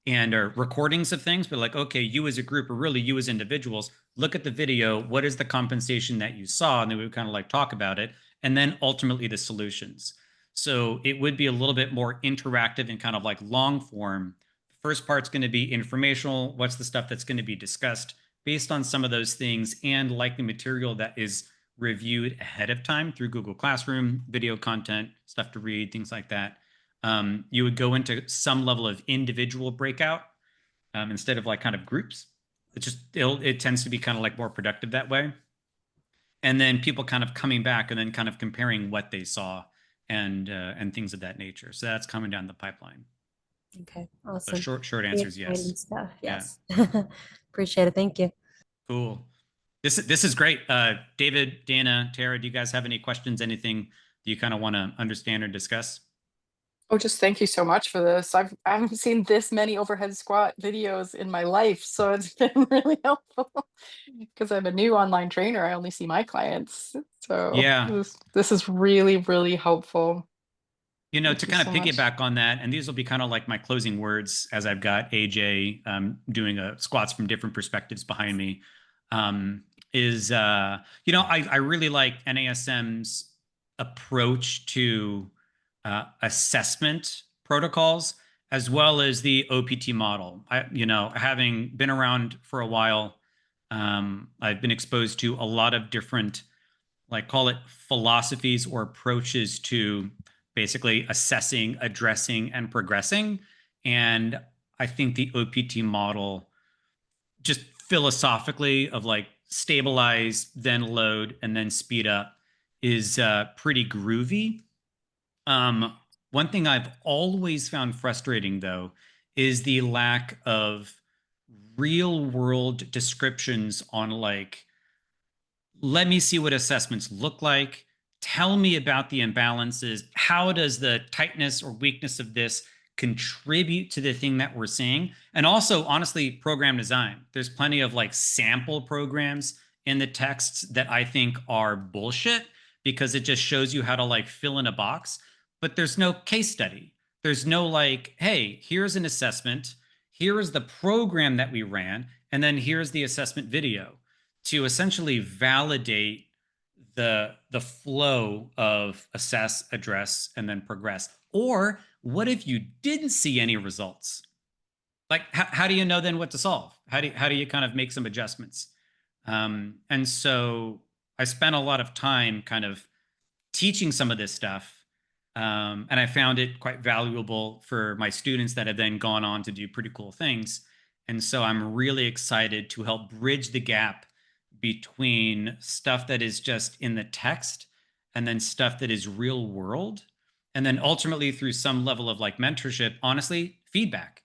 and recordings of things. But like, okay, you as a group, or really you as individuals, look at the video. What is the compensation that you saw? And then we would kind of like talk about it. And then ultimately the solutions. So it would be a little bit more interactive and kind of like long form. The first part's going to be informational. What's the stuff that's going to be discussed based on some of those things and likely material that is reviewed ahead of time through Google Classroom, video content, stuff to read, things like that. You would go into some level of individual breakout instead of like kind of groups. It tends to be kind of like more productive that way. and then people kind of coming back and then kind of comparing what they saw and things of that nature. So that's coming down the pipeline. Okay, So awesome. short Pretty answer is exciting yes. stuff. Yeah. Yes. Appreciate it. Thank you. Cool. This is great. David, Dana, Tara, do you guys have any questions? Anything that you kind of want to understand or discuss? Oh, just thank you so much for this. I haven't seen this many overhead squat videos in my life, so it's been really helpful because I'm a new online trainer. I only see my clients. So Yeah. this is really, really helpful. You know, Thank to you kind of so much. piggyback on that, and these will be kind of like my closing words as I've got AJ doing squats from different perspectives behind me, is, you know, I really like NASM's approach to assessment protocols as well as the OPT model. You know, having been around for a while, I've been exposed to a lot of different, like, call it philosophies or approaches to basically assessing, addressing, and progressing. And I think the OPT model, just philosophically, of like stabilize, then load, and then speed up, is pretty groovy. One thing I've always found frustrating, though, is the lack of real world descriptions on, like, let me see what assessments look like. Tell me about the imbalances. How does the tightness or weakness of this contribute to the thing that we're seeing? And also, honestly, program design. There's plenty of like sample programs in the texts that I think are bullshit because it just shows you how to like fill in a box, but there's no case study. There's no like, hey, here's an assessment. Here is the program that we ran. And then here's the assessment video to essentially validate the flow of assess, address, and then progress. Or what if you didn't see any results? Like, how do you know then what to solve? How do you kind of make some adjustments? And so I spent a lot of time kind of teaching some of this stuff. And I found it quite valuable for my students that have then gone on to do pretty cool things. And so I'm really excited to help bridge the gap between stuff that is just in the text and then stuff that is real world. And then ultimately, through some level of like mentorship, honestly, feedback.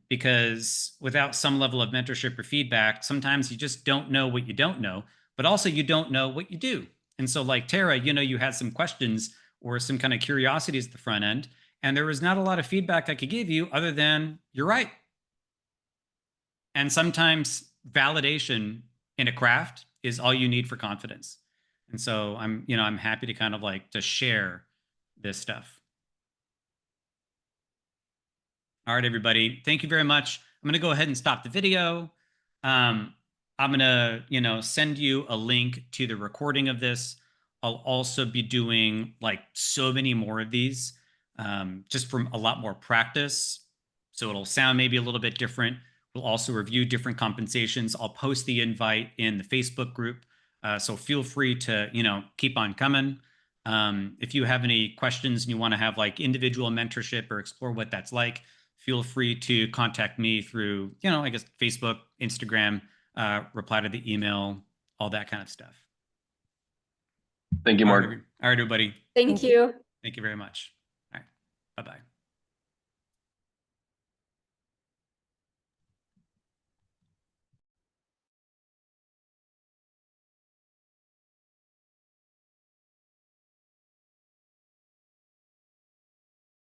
Because without some level of mentorship or feedback, sometimes you just don't know what you don't know, but also you don't know what you do. And so, like Tara, you know, you had some questions or some kind of curiosities at the front end, and there was not a lot of feedback I could give you other than you're right. And sometimes validation in a craft is all you need for confidence. And so I'm happy to kind of like to share this stuff. All right, everybody. Thank you very much. I'm going to go ahead and stop the video. I'm going to, send you a link to the recording of this. I'll also be doing like so many more of these, just from a lot more practice. So it'll sound maybe a little bit different. We'll also review different compensations. I'll post the invite in the Facebook group. So feel free to, keep on coming. If you have any questions and you want to have like individual mentorship or explore what that's like, feel free to contact me through, I guess, Facebook, Instagram, reply to the email, all that kind of stuff. Thank you, Mark. All right, everybody. Thank you. Thank you very much. All right. Bye-bye.